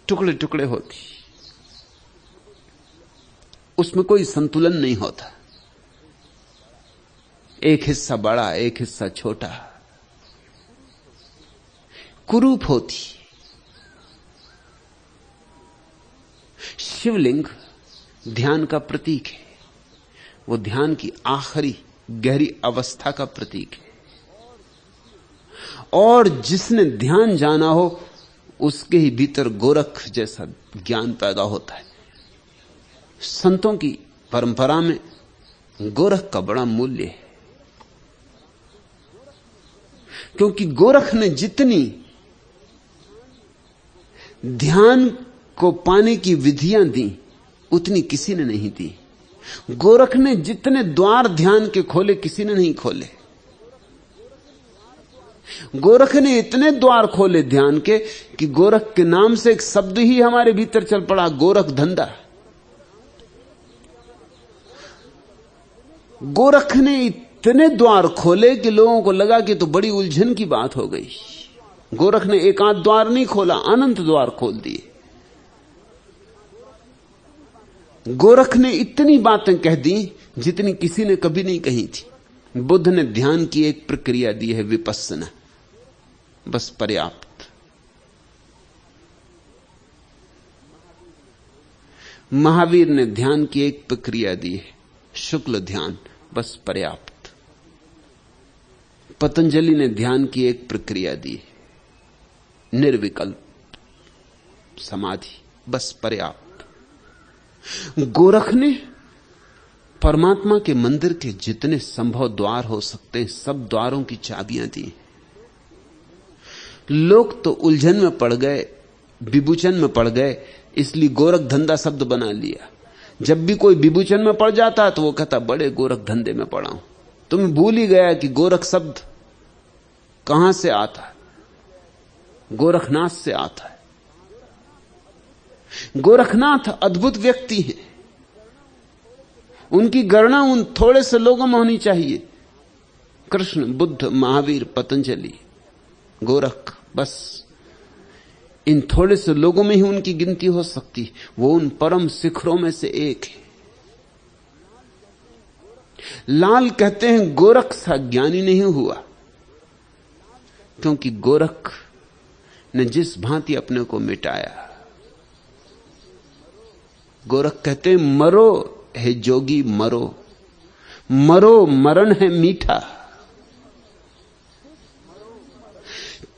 टुकड़े टुकड़े होती। उसमें कोई संतुलन नहीं होता, एक हिस्सा बड़ा एक हिस्सा छोटा, कुरूप होती। शिवलिंग ध्यान का प्रतीक है, वो ध्यान की आखिरी गहरी अवस्था का प्रतीक है। और जिसने ध्यान जाना हो उसके ही भीतर गोरख जैसा ज्ञान पैदा होता है। संतों की परंपरा में गोरख का बड़ा मूल्य है, क्योंकि गोरख ने जितनी ध्यान को पाने की विधियां दी उतनी किसी ने नहीं दी। गोरख ने जितने द्वार ध्यान के खोले किसी ने नहीं खोले। गोरख ने इतने द्वार खोले ध्यान के कि गोरख के नाम से एक शब्द ही हमारे भीतर चल पड़ा, गोरख धंधा। गोरख ने इतने द्वार खोले कि लोगों को लगा कि तो बड़ी उलझन की बात हो गई। गोरख ने एक आध द्वार नहीं खोला, अनंत द्वार खोल दिए। गोरख ने इतनी बातें कह दी जितनी किसी ने कभी नहीं कही थी। बुद्ध ने ध्यान की एक प्रक्रिया दी है, विपस्सना, बस पर्याप्त। महावीर ने ध्यान की एक प्रक्रिया दी है, शुक्ल ध्यान, बस पर्याप्त। पतंजलि ने ध्यान की एक प्रक्रिया दी है, निर्विकल्प समाधि, बस पर्याप्त। गोरख ने परमात्मा के मंदिर के जितने संभव द्वार हो सकते हैं सब द्वारों की चाबियां दी। लोग तो उलझन में पड़ गए, विभूचन में पड़ गए, इसलिए गोरख धंधा शब्द बना लिया। जब भी कोई विभूचन में पड़ जाता तो वो कहता बड़े गोरख धंधे में पड़ा हूं। तुम्हें भूल ही गया कि गोरख शब्द कहां से आता है, गोरखनाथ से आता है। गोरखनाथ अद्भुत व्यक्ति हैं, उनकी गणना उन थोड़े से लोगों में होनी चाहिए। कृष्ण, बुद्ध, महावीर, पतंजलि, गोरख, बस इन थोड़े से लोगों में ही उनकी गिनती हो सकती। वो उन परम शिखरों में से एक है। लाल कहते हैं गोरख सा ज्ञानी नहीं हुआ, क्योंकि गोरख ने जिस भांति अपने को मिटाया। गोरख कहते हैं मरो है जोगी मरो, मरो मरण है मीठा,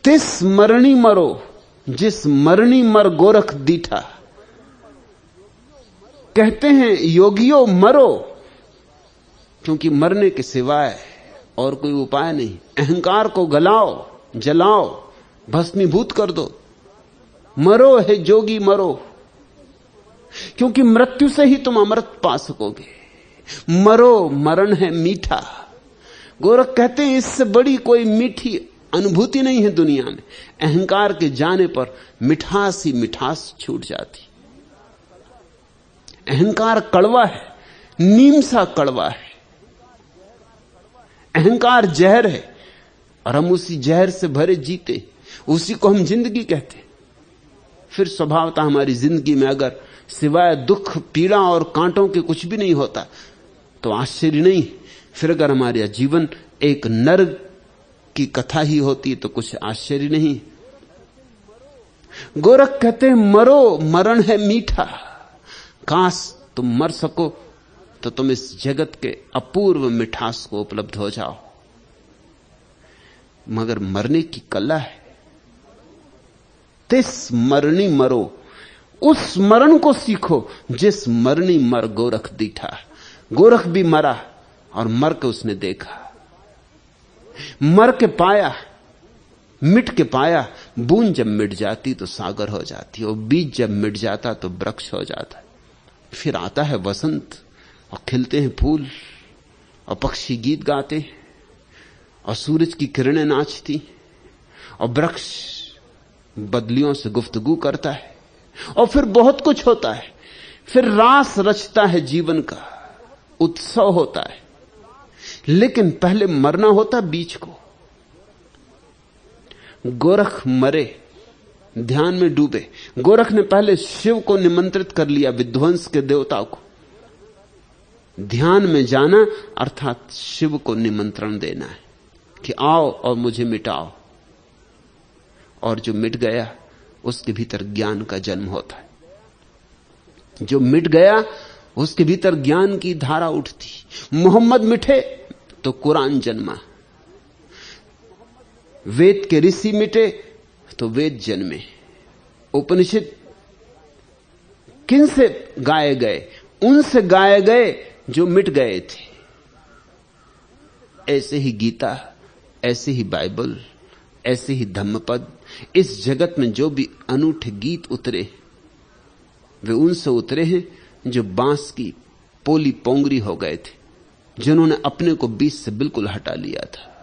तिस मरणी मरो, जिस मरणी मर गोरख दीठा। कहते हैं योगियों मरो, क्योंकि मरने के सिवाय और कोई उपाय नहीं। अहंकार को गलाओ, जलाओ, भस्मीभूत कर दो। मरो है जोगी मरो, क्योंकि मृत्यु से ही तुम अमृत पा सकोगे। मरो मरण है मीठा। गोरख कहते हैं इससे बड़ी कोई मीठी अनुभूति नहीं है दुनिया में। अहंकार के जाने पर मिठास ही मिठास छूट जाती। अहंकार कड़वा है, नीम सा कड़वा है। अहंकार जहर है और हम उसी जहर से भरे जीते, उसी को हम जिंदगी कहते। फिर स्वभावतः हमारी जिंदगी में अगर सिवाय दुख, पीड़ा और कांटों के कुछ भी नहीं होता तो आश्चर्य नहीं। फिर अगर हमारा जीवन एक नर्क की कथा ही होती तो कुछ आश्चर्य नहीं। गोरख कहते हैं मरो मरण है मीठा। काश तुम मर सको तो तुम इस जगत के अपूर्व मिठास को उपलब्ध हो जाओ, मगर मरने की कला है। तिस मरणी मरो, उस मरण को सीखो जिस मरणी मर गोरख दीठा। गोरख भी मरा और मर के उसने देखा, मर के पाया, मिट के पाया। बूंद जब मिट जाती तो सागर हो जाती, और बीज जब मिट जाता तो वृक्ष हो जाता है। फिर आता है वसंत और खिलते हैं फूल और पक्षी गीत गाते और सूरज की किरणें नाचती और वृक्ष बदलियों से गुफ्तगू करता है और फिर बहुत कुछ होता है। फिर रास रचता है जीवन का, उत्सव होता है। लेकिन पहले मरना होता बीज को। गोरख मरे, ध्यान में डूबे। गोरख ने पहले शिव को निमंत्रित कर लिया, विध्वंस के देवता को। ध्यान में जाना अर्थात शिव को निमंत्रण देना है कि आओ और मुझे मिटाओ। और जो मिट गया उसके भीतर ज्ञान का जन्म होता है। जो मिट गया उसके भीतर ज्ञान की धारा उठती। मोहम्मद मिटे तो कुरान जन्मा, वेद के ऋषि मिटे तो वेद जन्मे। उपनिषद किनसे गाए गए? उनसे गाए गए जो मिट गए थे। ऐसे ही गीता, ऐसे ही बाइबल, ऐसे ही धम्मपद। इस जगत में जो भी अनूठे गीत उतरे वे उनसे उतरे हैं जो बांस की पोली पोंगरी हो गए थे, जिन्होंने अपने को बीच से बिल्कुल हटा लिया था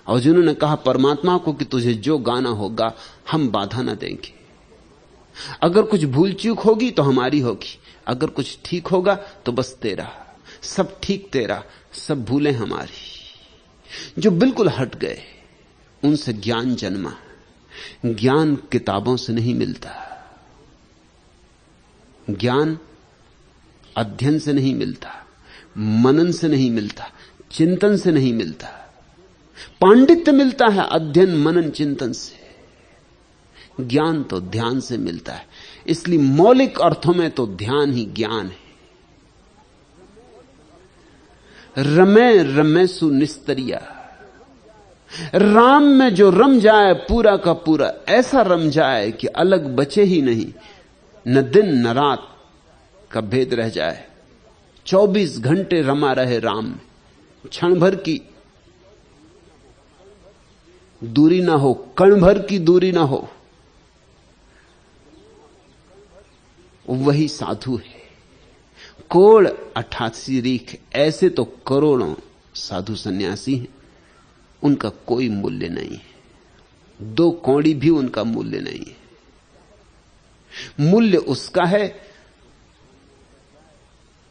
और जिन्होंने कहा परमात्मा को कि तुझे जो गाना होगा हम बाधा ना देंगे। अगर कुछ भूल चूक होगी तो हमारी होगी, अगर कुछ ठीक होगा तो बस तेरा, सब ठीक तेरा, सब भूलें हमारी। जो बिल्कुल हट गए उनसे ज्ञान जन्मा। ज्ञान किताबों से नहीं मिलता, ज्ञान अध्ययन से नहीं मिलता, मनन से नहीं मिलता, चिंतन से नहीं मिलता। पांडित्य मिलता है अध्ययन मनन चिंतन से, ज्ञान तो ध्यान से मिलता है। इसलिए मौलिक अर्थों में तो ध्यान ही ज्ञान है। रमे रमेसु निस्तरिया, राम में जो रम जाए पूरा का पूरा, ऐसा रम जाए कि अलग बचे ही नहीं, न दिन न रात का भेद रह जाए। 24 घंटे रमा रहे राम में, क्षण भर की दूरी ना हो, कण भर की दूरी ना हो। वही साधु है। कोड़ 88 रीख, ऐसे तो करोड़ों साधु सन्यासी हैं, उनका कोई मूल्य नहीं है। 2 कौड़ी भी उनका मूल्य नहीं है। मूल्य उसका है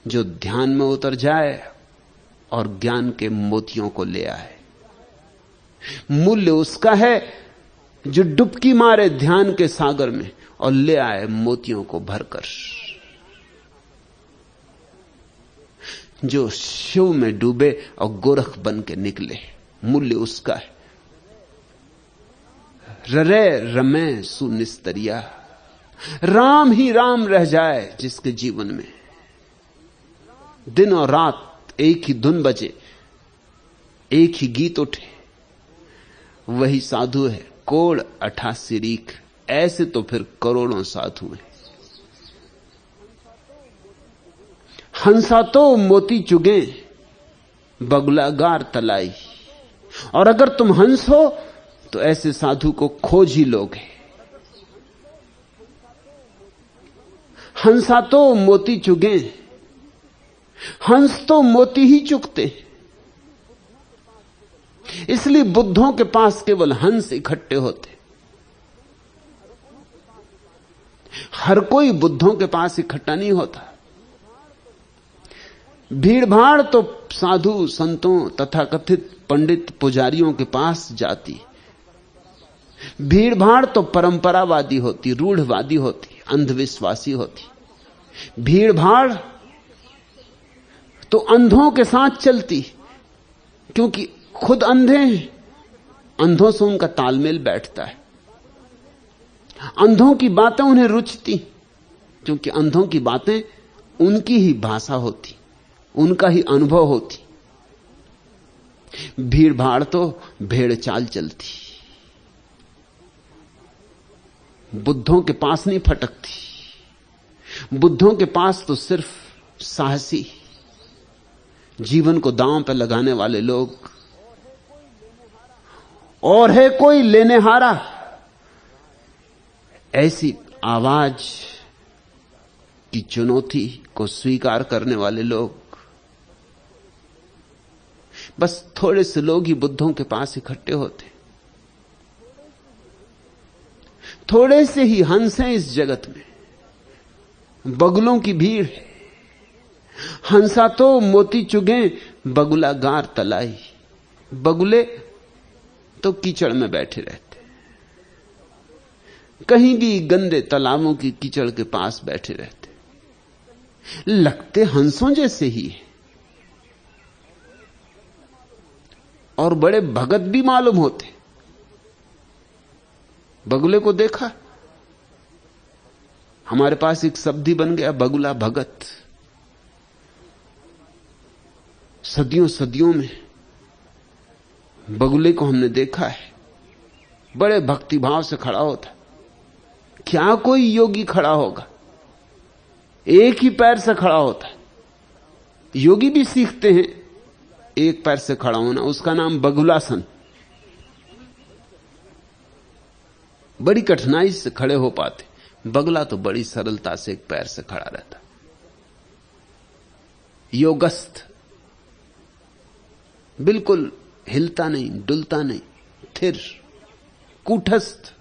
जो ध्यान में उतर जाए और ज्ञान के मोतियों को ले आए। मूल्य उसका है जो डुबकी मारे ध्यान के सागर में और ले आए मोतियों को भरकर। जो शिव में डूबे और गोरख बन के निकले, मूल्य उसका है। ररे रमे सुनिस्तरिया, राम ही राम रह जाए जिसके जीवन में। दिन और रात एक ही धुन बजे, एक ही गीत उठे, वही साधु है। कोड़ 88 रीख, ऐसे तो फिर करोड़ों साधु हैं। हंसा तो मोती चुगे बगुलागार तलाई, और अगर तुम हंस हो तो ऐसे साधु को खोज ही लोगे। हंसा तो मोती चुगे, हंस तो मोती ही चुगते। इसलिए बुद्धों के पास केवल हंस इकट्ठे होते। हर कोई बुद्धों के पास इकट्ठा नहीं होता। भीड़ भाड़ तो साधु संतों तथाकथित पंडित पुजारियों के पास जाती। भीड़ भाड़ तो परंपरावादी होती, रूढ़वादी होती, अंधविश्वासी होती। भीड़ भाड़ तो अंधों के साथ चलती, क्योंकि खुद अंधे हैं, अंधों से उनका तालमेल बैठता है। अंधों की बातें उन्हें रुचती, क्योंकि अंधों की बातें उनकी ही भाषा होती, उनका ही अनुभव होती। भीड़ भाड़ तो भेड़ चाल चलती। बुद्धों के पास नहीं फटकती। बुद्धों के पास तो सिर्फ साहसी, जीवन को दांव पर लगाने वाले लोग, और है कोई लेनेहारा, ऐसी आवाज की चुनौती को स्वीकार करने वाले लोग। बस थोड़े से लोग ही बुद्धों के पास इकट्ठे होते, थोड़े से ही हंस हैं इस जगत में, बगुलों की भीड़ है। हंसा तो मोती चुगे बगुला गार तलाई, बगुले तो कीचड़ में बैठे रहते, कहीं भी गंदे तालाबों की कीचड़ के पास बैठे रहते, लगते हंसों जैसे ही है और बड़े भगत भी मालूम होते। बगुले को देखा, हमारे पास एक शब्द ही बन गया, बगुला भगत। सदियों सदियों में बगुले को हमने देखा है, बड़े भक्तिभाव से खड़ा होता। क्या कोई योगी खड़ा होगा, एक ही पैर से खड़ा होता है। योगी भी सीखते हैं एक पैर से खड़ा होना, उसका नाम बगुलासन। बड़ी कठिनाई से खड़े हो पाते, बगुला तो बड़ी सरलता से एक पैर से खड़ा रहता। योगस्थ, बिल्कुल हिलता नहीं, डुलता नहीं, थिर, कूटस्थ।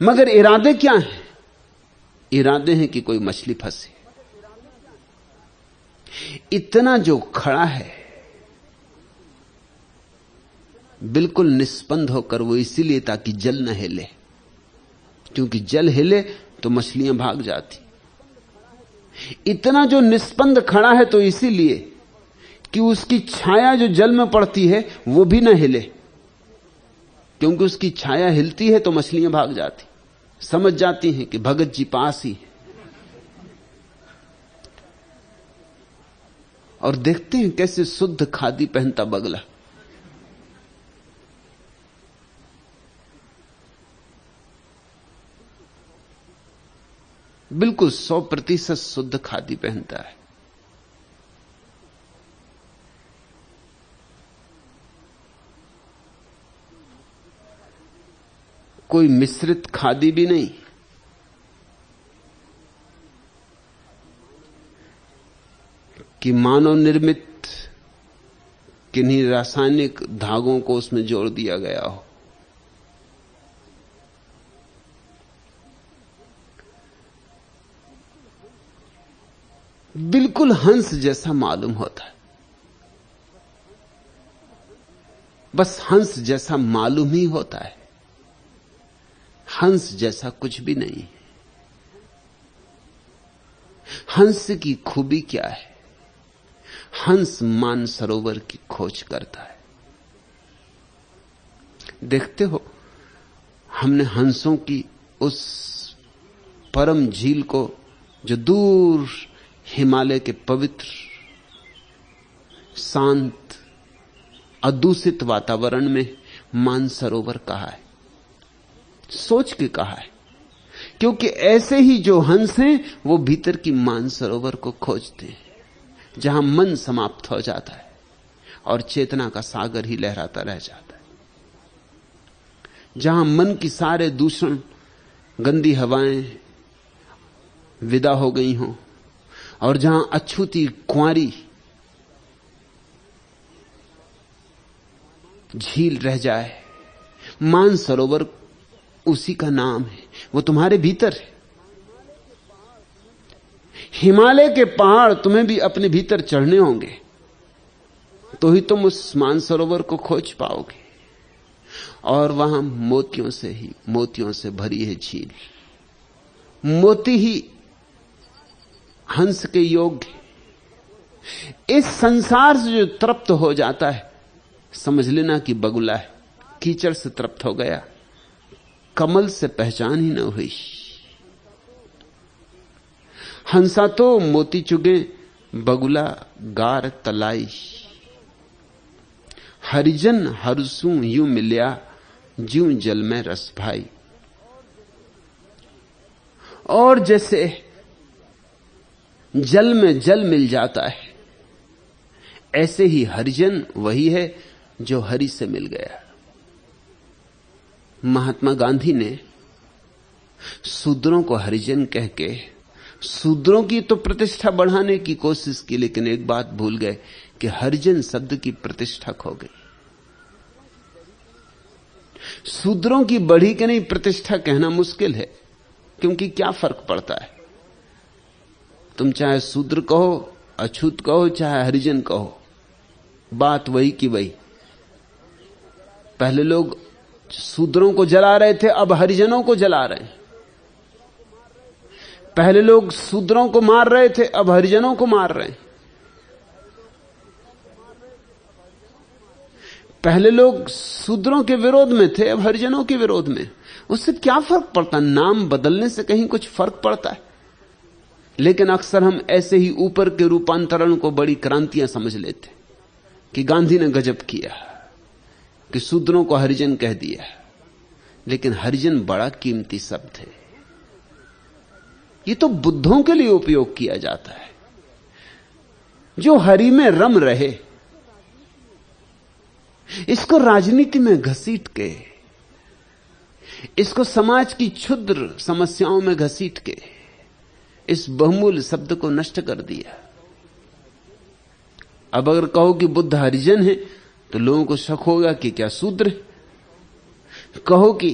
मगर इरादे क्या हैं? इरादे हैं कि कोई मछली फंसे। इतना जो खड़ा है बिल्कुल निष्पंद होकर, वो इसीलिए ताकि जल न हिले, क्योंकि जल हिले तो मछलियां भाग जाती। इतना जो निष्पंद खड़ा है तो इसीलिए कि उसकी छाया जो जल में पड़ती है वो भी न हिले, क्योंकि उसकी छाया हिलती है तो मछलियां भाग जाती, समझ जाती हैं कि भगत जी पास ही है। और देखते हैं कैसे शुद्ध खादी पहनता बगला, बिल्कुल 100% शुद्ध खादी पहनता है। कोई मिश्रित खादी भी नहीं, कि मानव निर्मित किन्हीं रासायनिक धागों को उसमें जोड़ दिया गया हो। बिल्कुल हंस जैसा मालूम होता है, बस हंस जैसा मालूम ही होता है, हंस जैसा कुछ भी नहीं। हंस की खूबी क्या है? हंस मानसरोवर की खोज करता है। देखते हो, हमने हंसों की उस परम झील को, जो दूर हिमालय के पवित्र शांत अदूषित वातावरण में मानसरोवर कहा है, सोच के कहा है, क्योंकि ऐसे ही जो हंस हैं वो भीतर की मानसरोवर को खोजते हैं, जहां मन समाप्त हो जाता है और चेतना का सागर ही लहराता रह जाता है, जहां मन की सारे दूषण, गंदी हवाएं विदा हो गई हों, और जहां अछूती कुंवारी झील रह जाए। मानसरोवर उसी का नाम है, वो तुम्हारे भीतर है। हिमालय के पहाड़ तुम्हें भी अपने भीतर चढ़ने होंगे, तो ही तुम उस मानसरोवर को खोज पाओगे। और वहां मोतियों से भरी है झील। मोती ही हंस के योग्य। इस संसार से जो तृप्त हो जाता है, समझ लेना कि बगुला है। कीचड़ से तृप्त हो गया, कमल से पहचान ही न हुई। हंसा तो मोती चुगे बगुला गार तलाई, हरिजन हरसू यूं मिलिया ज्यों जल में रस भाई। और जैसे जल में जल मिल जाता है, ऐसे ही हरिजन वही है जो हरि से मिल गया। महात्मा गांधी ने शूद्रों को हरिजन कह के शूद्रों की तो प्रतिष्ठा बढ़ाने की कोशिश की, लेकिन एक बात भूल गए कि हरिजन शब्द की प्रतिष्ठा खो गई। शूद्रों की बढ़ी के नहीं प्रतिष्ठा कहना मुश्किल है, क्योंकि क्या फर्क पड़ता है? तुम चाहे शूद्र कहो, अछूत कहो, चाहे हरिजन कहो, बात वही की वही। पहले लोग शूद्रों को जला रहे थे, अब हरिजनों को जला रहे हैं। पहले लोग शूद्रों को मार रहे थे, अब हरिजनों को मार रहे हैं। पहले लोग शूद्रों के विरोध में थे, अब हरिजनों के विरोध में। उससे क्या फर्क पड़ता? नाम बदलने से कहीं कुछ फर्क पड़ता है? लेकिन अक्सर हम ऐसे ही ऊपर के रूपांतरण को बड़ी क्रांतियां समझ लेते कि गांधी ने गजब किया कि शूद्रों को हरिजन कह दिया। लेकिन हरिजन बड़ा कीमती शब्द है। ये तो बुद्धों के लिए उपयोग किया जाता है, जो हरि में रम रहे। इसको राजनीति में घसीट के, इसको समाज की क्षुद्र समस्याओं में घसीट के इस बहुमूल्य शब्द को नष्ट कर दिया। अब अगर कहो कि बुद्ध हरिजन है तो लोगों को शक होगा कि क्या शूद्र है। कहो कि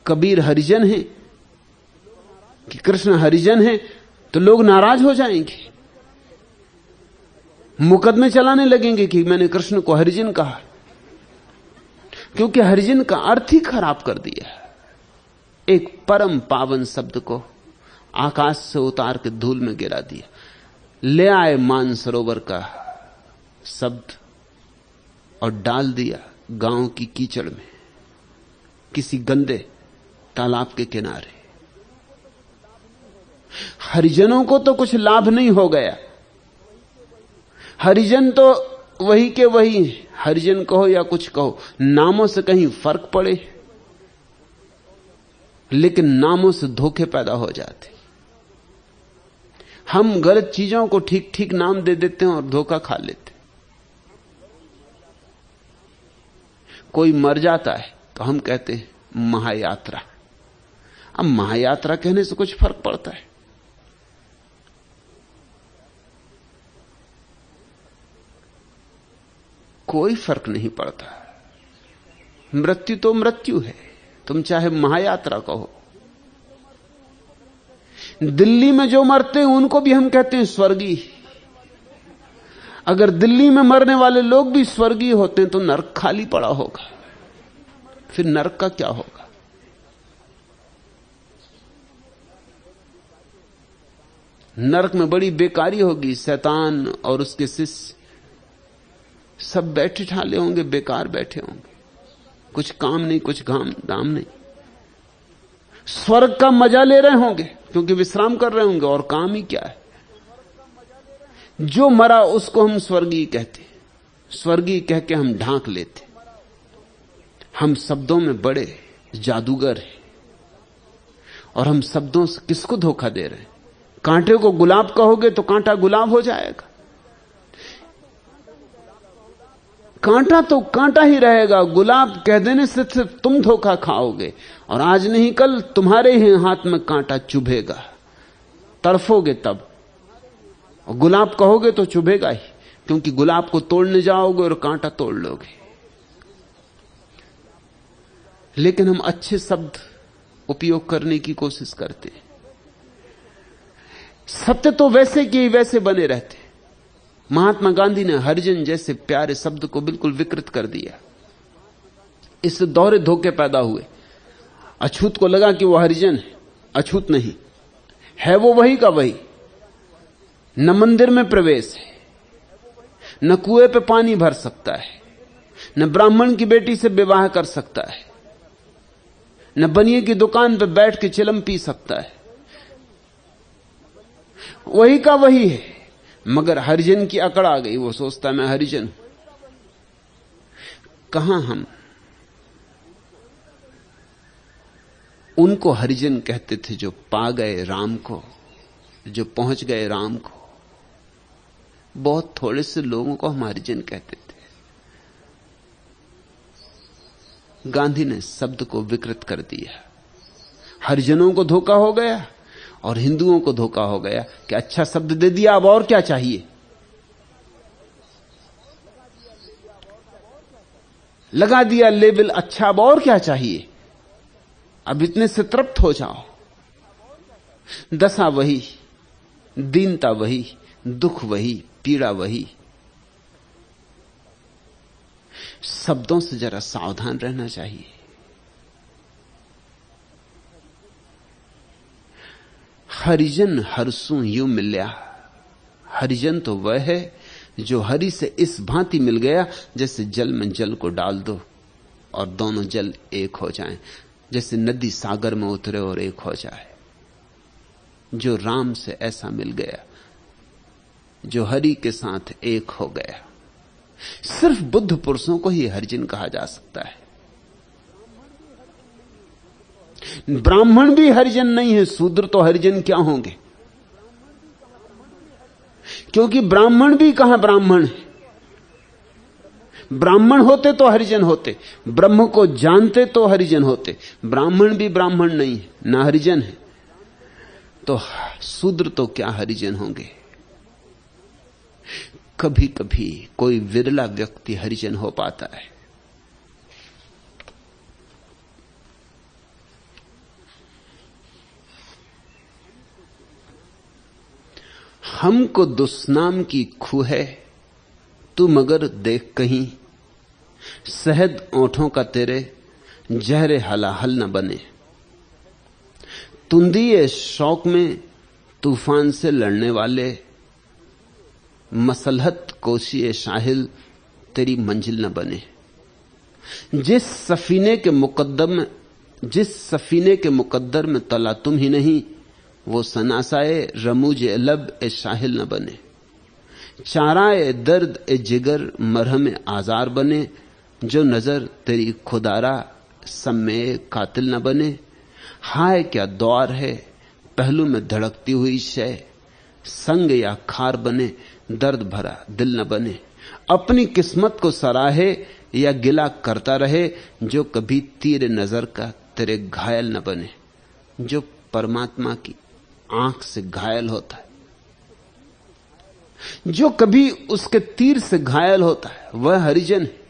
कबीर हरिजन है, कि कृष्ण हरिजन है, तो लोग नाराज हो जाएंगे, मुकदमे चलाने लगेंगे कि मैंने कृष्ण को हरिजन कहा, क्योंकि हरिजन का अर्थ ही खराब कर दिया। एक परम पावन शब्द को आकाश से उतार के धूल में गिरा दिया। ले आए मानसरोवर का शब्द और डाल दिया गांव की कीचड़ में, किसी गंदे तालाब के किनारे। हरिजनों को तो कुछ लाभ नहीं हो गया। हरिजन तो वही के वही, हरिजन कहो या कुछ कहो, नामों से कहीं फर्क पड़े, लेकिन नामों से धोखे पैदा हो जाते। हम गलत चीजों को ठीक ठीक नाम दे देते हैं और धोखा खा लेते। कोई मर जाता है तो हम कहते हैं महायात्रा। अब महायात्रा कहने से कुछ फर्क पड़ता है? कोई फर्क नहीं पड़ता। मृत्यु तो मृत्यु है, तुम चाहे महायात्रा कहो। दिल्ली में जो मरते हैं उनको भी हम कहते हैं स्वर्गीय। अगर दिल्ली में मरने वाले लोग भी स्वर्गीय होते हैं तो नरक खाली पड़ा होगा। फिर नरक का क्या होगा? नरक में बड़ी बेकारी होगी। शैतान और उसके शिष्य सब बैठे ठाले होंगे, बेकार बैठे होंगे, कुछ काम नहीं, कुछ दाम नहीं। स्वर्ग का मजा ले रहे होंगे क्योंकि विश्राम कर रहे होंगे, और काम ही क्या है। जो मरा उसको हम स्वर्गीय कहते, स्वर्गीय कह के हम ढांक लेते। हम शब्दों में बड़े जादूगर हैं, और हम शब्दों से किसको धोखा दे रहे हैं? कांटे को गुलाब कहोगे तो कांटा गुलाब हो जाएगा। कांटा तो कांटा ही रहेगा। गुलाब कह देने से सिर्फ तुम धोखा खाओगे, और आज नहीं कल तुम्हारे ही हाथ में कांटा चुभेगा, तड़फोगे तब। और गुलाब कहोगे तो चुभेगा ही, क्योंकि गुलाब को तोड़ने जाओगे और कांटा तोड़ लोगे। लेकिन हम अच्छे शब्द उपयोग करने की कोशिश करते हैं। सत्य तो वैसे कि वैसे बने रहते। महात्मा गांधी ने हरिजन जैसे प्यारे शब्द को बिल्कुल विकृत कर दिया। इससे दोहरे धोखे पैदा हुए। अछूत को लगा कि वो हरिजन है, अछूत नहीं है, वो वही का वही। न मंदिर में प्रवेश है, न कुएं पे पानी भर सकता है, न ब्राह्मण की बेटी से विवाह कर सकता है, न बनिए की दुकान पे बैठ के चिलम पी सकता है। वही का वही है, मगर हरिजन की अकड़ आ गई। वो सोचता मैं हरिजन। कहां हम? उनको हरिजन कहते थे जो पा गए राम को, जो पहुंच गए राम को। बहुत थोड़े से लोगों को हम हरिजन कहते थे। गांधी ने शब्द को विकृत कर दिया। हरिजनों को धोखा हो गया और हिंदुओं को धोखा हो गया कि अच्छा शब्द दे दिया, अब और क्या चाहिए। लगा दिया लेबल, अच्छा अब और क्या चाहिए, अब इतने से तृप्त हो जाओ। दशा वही, दीनता वही, दुख वही, पीड़ा वही। शब्दों से जरा सावधान रहना चाहिए। हरिजन हरसू यू मिल्या। हरिजन तो वह है जो हरि से इस भांति मिल गया जैसे जल में जल को डाल दो और दोनों जल एक हो जाएं, जैसे नदी सागर में उतरे और एक हो जाए। जो राम से ऐसा मिल गया, जो हरि के साथ एक हो गया। सिर्फ बुद्ध पुरुषों को ही हरिजन कहा जा सकता है। ब्राह्मण भी हरिजन नहीं है, शूद्र तो हरिजन क्या होंगे, क्योंकि ब्राह्मण भी कहां ब्राह्मण है। ब्राह्मण होते तो हरिजन होते, ब्रह्म को जानते तो हरिजन होते। ब्राह्मण भी ब्राह्मण नहीं है, ना हरिजन है, तो शूद्र तो क्या हरिजन होंगे। कभी कभी कोई विरला व्यक्ति हरिजन हो पाता है। हमको दुष्नाम की खू है, तू मगर देख कहीं, शहद ओंठों का तेरे जहरे हलाहल न बने। तुंदिए शौक में तूफान से लड़ने वाले, मसलहत कोशिए शाहिल तेरी मंजिल न बने। जिस सफीने के मुकद्दर में तला तुम ही नहीं, वो सनासाए रमूज लब ए शाहिल न बने। चाराए दर्द ए जिगर मरहम आजार बने, जो नजर तेरी खुदारा सम्मे कातिल न बने। हाय क्या द्वार है पहलू में धड़कती हुई शय, संग या खार बने दर्द भरा दिल न बने। अपनी किस्मत को सराहे या गिला करता रहे, जो कभी तीर नजर का तेरे घायल न बने। जो परमात्मा की आंख से घायल होता है, जो कभी उसके तीर से घायल होता है, वह हरिजन है।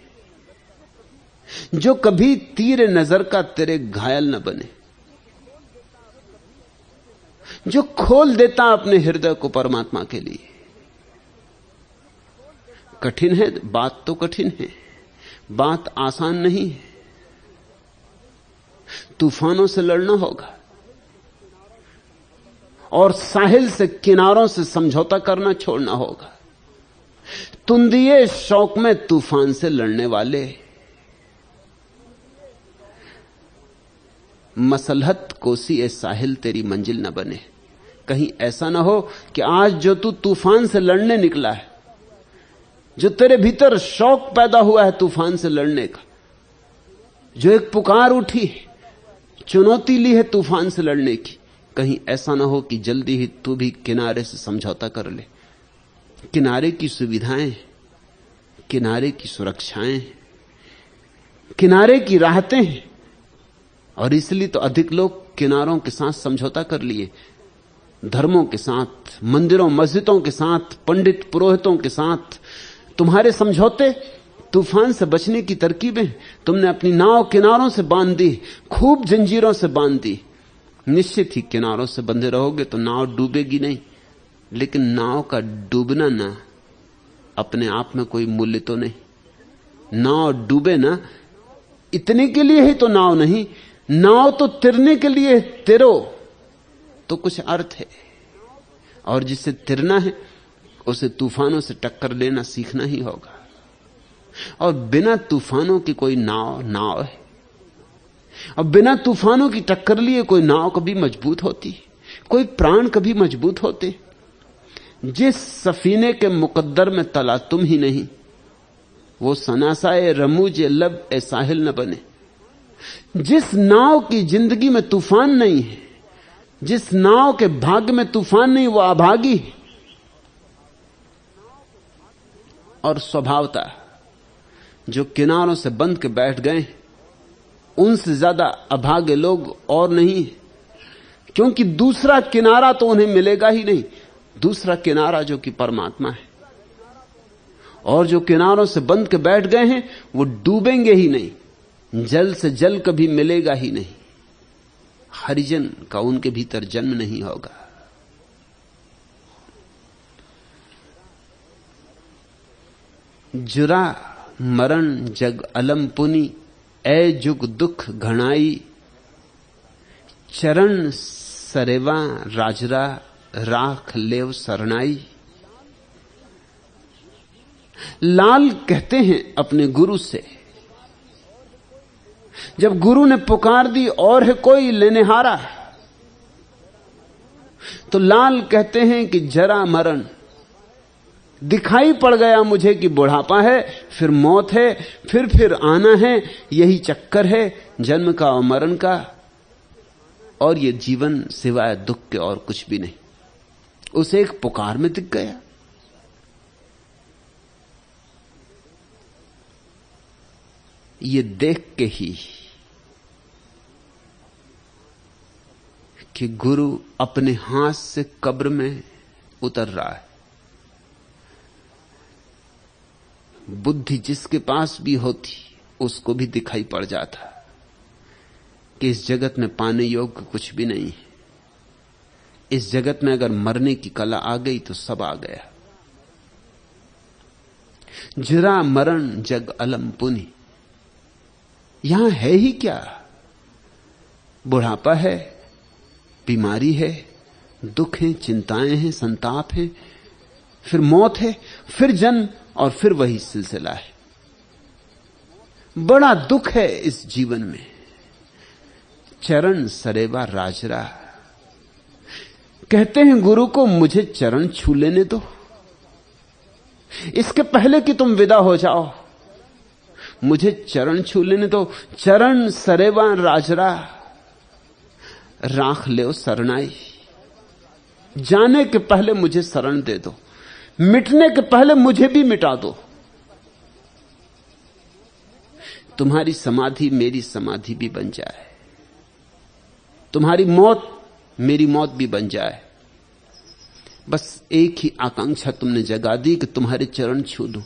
जो कभी तीर नजर का तेरे घायल न बने, जो खोल देता अपने हृदय को परमात्मा के लिए। कठिन है, बात तो कठिन है, बात आसान नहीं है। तूफानों से लड़ना होगा और साहिल से, किनारों से समझौता करना छोड़ना होगा। तुंदिए शौक में तूफान से लड़ने वाले, मसलहत कोसी ए साहिल तेरी मंजिल न बने। कहीं ऐसा ना हो कि आज जो तू तूफान से लड़ने निकला है, जो तेरे भीतर शौक पैदा हुआ है तूफान से लड़ने का, जो एक पुकार उठी है, चुनौती ली है तूफान से लड़ने की, कहीं ऐसा ना हो कि जल्दी ही तू भी किनारे से समझौता कर ले। किनारे की सुविधाएं, किनारे की सुरक्षाएं, किनारे की राहतें हैं, और इसलिए तो अधिक लोग किनारों के साथ समझौता कर लिए। धर्मों के साथ, मंदिरों मस्जिदों के साथ, पंडित पुरोहितों के साथ तुम्हारे समझौते तूफान से बचने की तरकीबें। तुमने अपनी नाव किनारों से बांध दी, खूब जंजीरों से बांध दी। निश्चित ही किनारों से बंधे रहोगे तो नाव डूबेगी नहीं, लेकिन नाव का डूबना ना अपने आप में कोई मूल्य तो नहीं। नाव डूबे ना, इतने के लिए ही तो नाव नहीं, नाव तो तिरने के लिए। तिरो तो कुछ अर्थ है, और जिसे तिरना है उसे तूफानों से टक्कर लेना सीखना ही होगा। और बिना तूफानों की कोई नाव है, और बिना तूफानों की टक्कर लिए कोई नाव कभी मजबूत होती, कोई प्राण कभी मजबूत होते। जिस सफीने के मुकद्दर में तला तुम ही नहीं, वो सनासाए रमूज लब ए साहिल न बने। जिस नाव की जिंदगी में तूफान नहीं है, जिस नाव के भाग्य में तूफान नहीं, वो अभागी है। और स्वभावता जो किनारों से बंध के बैठ गए, उनसे ज्यादा अभागे लोग और नहीं है, क्योंकि दूसरा किनारा तो उन्हें मिलेगा ही नहीं। दूसरा किनारा जो कि परमात्मा है। और जो किनारों से बंध के बैठ गए हैं वो डूबेंगे ही नहीं, जल से जल कभी मिलेगा ही नहीं। हरिजन का उनके भीतर जन्म नहीं होगा। जुरा मरण जग अलम पुनि, ए जुग दुख घणाई, चरण सरेवा राजरा, राख लेव सरनाई। लाल कहते हैं अपने गुरु से, जब गुरु ने पुकार दी और है कोई लेनेहारा, तो लाल कहते हैं कि जरा मरण, दिखाई पड़ गया मुझे कि बुढ़ापा है, फिर मौत है, फिर आना है, यही चक्कर है जन्म का और मरण का, और ये जीवन सिवाय दुख के और कुछ भी नहीं। उसे एक पुकार में दिख गया। ये देख के ही कि गुरु अपने हाथ से कब्र में उतर रहा है। बुद्धि जिसके पास भी होती उसको भी दिखाई पड़ जाता कि इस जगत में पाने योग्य कुछ भी नहीं है। इस जगत में अगर मरने की कला आ गई तो सब आ गया। जरा मरण जग अलम पुनि, यहां है ही क्या? बुढ़ापा है, बीमारी है, दुख है, चिंताएं हैं, संताप है, फिर मौत है, फिर जन्म, और फिर वही सिलसिला है। बड़ा दुख है इस जीवन में। चरण सरेवा राजरा, कहते हैं गुरु को मुझे चरण छू लेने दो, इसके पहले कि तुम विदा हो जाओ, मुझे चरण छू लेने दो। चरण सरेवा राजरा, राख ले सरनाई, जाने के पहले मुझे शरण दे दो, मिटने के पहले मुझे भी मिटा दो। तुम्हारी समाधि मेरी समाधि भी बन जाए, तुम्हारी मौत मेरी मौत भी बन जाए। बस एक ही आकांक्षा तुमने जगा दी कि तुम्हारे चरण छू लूं।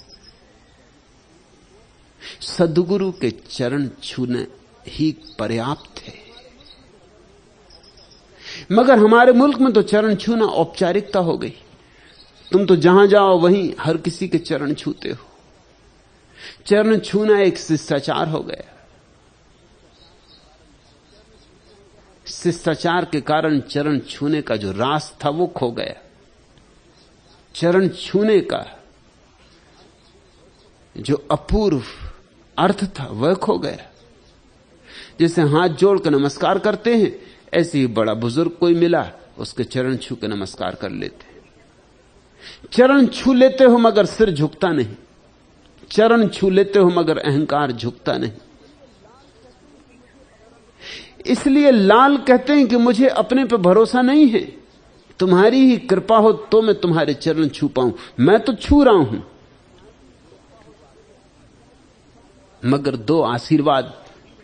सद्गुरु के चरण छूने ही पर्याप्त है। मगर हमारे मुल्क में तो चरण छूना औपचारिकता हो गई। तुम तो जहां जाओ वहीं हर किसी के चरण छूते हो। चरण छूना एक शिष्टाचार हो गया। शिष्टाचार के कारण चरण छूने का जो रास था वो खो गया। चरण छूने का जो अपूर्व अर्थ था वह खो गया। जैसे हाथ जोड़ कर नमस्कार करते हैं, ऐसे ही बड़ा बुजुर्ग कोई मिला उसके चरण छू के नमस्कार कर लेते। चरण छू लेते हो मगर सिर झुकता नहीं, चरण छू लेते हो मगर अहंकार झुकता नहीं। इसलिए लाल कहते हैं कि मुझे अपने पे भरोसा नहीं है, तुम्हारी ही कृपा हो तो मैं तुम्हारे चरण छू पाऊं। मैं तो छू रहा हूं, मगर दो आशीर्वाद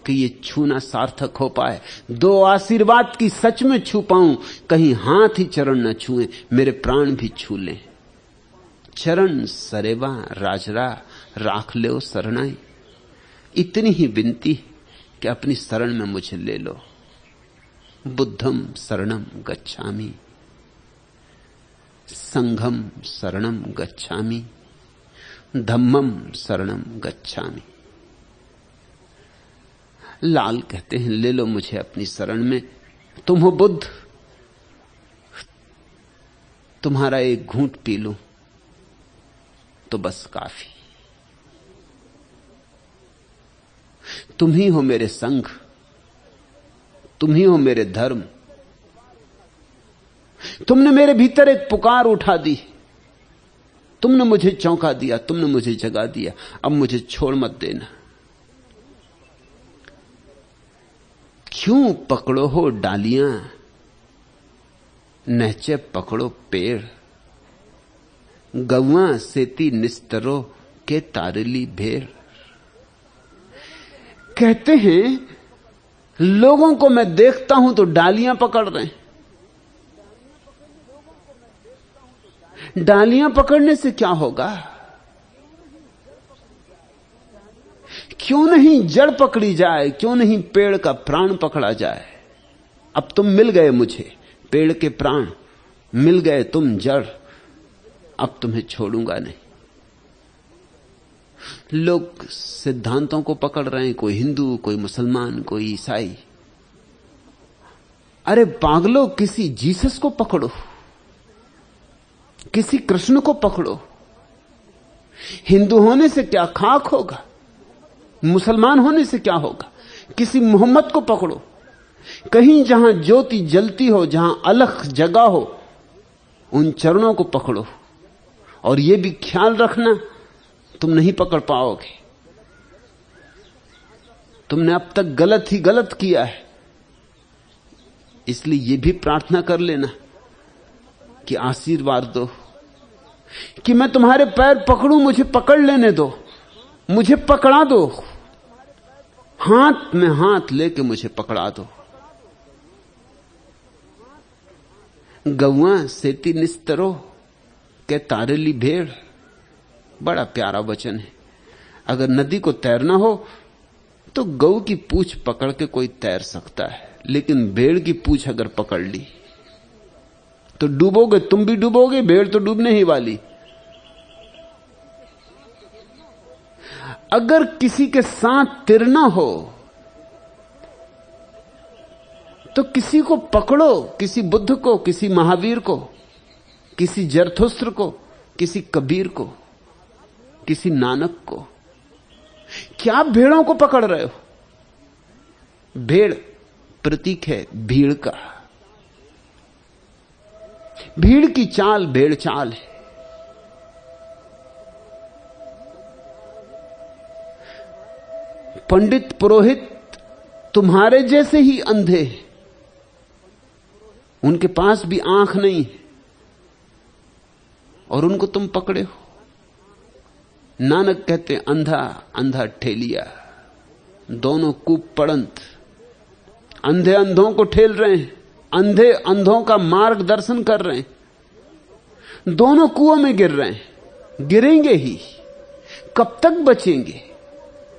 कि ये छूना सार्थक हो पाए, दो आशीर्वाद की सच में छू पाऊं, कहीं हाथ ही चरण न छुए, मेरे प्राण भी छू लें। चरण सरेवा राजरा, राख ले सरनाई। इतनी ही विनती कि अपनी शरण में मुझे ले लो। बुद्धम शरणम गच्छामि, संघम शरणम गच्छामि, धम्मम शरणम गच्छामि। लाल कहते हैं ले लो मुझे अपनी शरण में। तुम हो बुद्ध, तुम्हारा एक घूंट पी लूं तो बस काफी। तुम ही हो मेरे संग, तुम ही हो मेरे धर्म। तुमने मेरे भीतर एक पुकार उठा दी, तुमने मुझे चौंका दिया, तुमने मुझे जगा दिया। अब मुझे छोड़ मत देना। क्यों पकड़ो हो डालियां, नहचे पकड़ो पेड़। गौवा सेती निस्तरो के तारली भेड़। कहते हैं लोगों को मैं देखता हूं तो डालियां पकड़ रहे हैं। डालियां पकड़ने से क्या होगा? क्यों नहीं जड़ पकड़ी जाए, क्यों नहीं पेड़ का प्राण पकड़ा जाए? अब तुम मिल गए मुझे, पेड़ के प्राण मिल गए, तुम जड़, अब तुम्हें छोड़ूंगा नहीं। लोग सिद्धांतों को पकड़ रहे हैं, कोई हिंदू, कोई मुसलमान, कोई ईसाई। अरे पागलो, किसी जीसस को पकड़ो, किसी कृष्ण को पकड़ो। हिंदू होने से क्या खाक होगा, मुसलमान होने से क्या होगा? किसी मोहम्मद को पकड़ो। कहीं जहां ज्योति जलती हो, जहां अलख जगा हो, उन चरणों को पकड़ो। और यह भी ख्याल रखना, तुम नहीं पकड़ पाओगे। तुमने अब तक गलत ही गलत किया है। इसलिए यह भी प्रार्थना कर लेना कि आशीर्वाद दो कि मैं तुम्हारे पैर पकड़ूं, मुझे पकड़ लेने दो, मुझे पकड़ा दो, हाथ में हाथ लेके मुझे पकड़ा दो। गौवा सेती निस्तरो के तारेली भेड़, बड़ा प्यारा वचन है। अगर नदी को तैरना हो तो गौ की पूंछ पकड़ के कोई तैर सकता है, लेकिन भेड़ की पूंछ अगर पकड़ ली तो डूबोगे, तुम भी डूबोगे, भेड़ तो डूबने ही वाली। अगर किसी के साथ तिरना हो तो किसी को पकड़ो, किसी बुद्ध को, किसी महावीर को, किसी जरथुस्त्र को, किसी कबीर को, किसी नानक को। क्या भेड़ों को पकड़ रहे हो? भेड़ प्रतीक है भीड़ का। भीड़ की चाल भेड़ चाल है। पंडित पुरोहित तुम्हारे जैसे ही अंधे हैं, उनके पास भी आंख नहीं और उनको तुम पकड़े हो। नानक कहते अंधा अंधा ठेलिया, दोनों कूप पड़ंत। अंधे अंधों को ठेल रहे हैं, अंधे अंधों का मार्गदर्शन कर रहे हैं। दोनों कुओं में गिर रहे हैं, गिरेंगे ही। कब तक बचेंगे,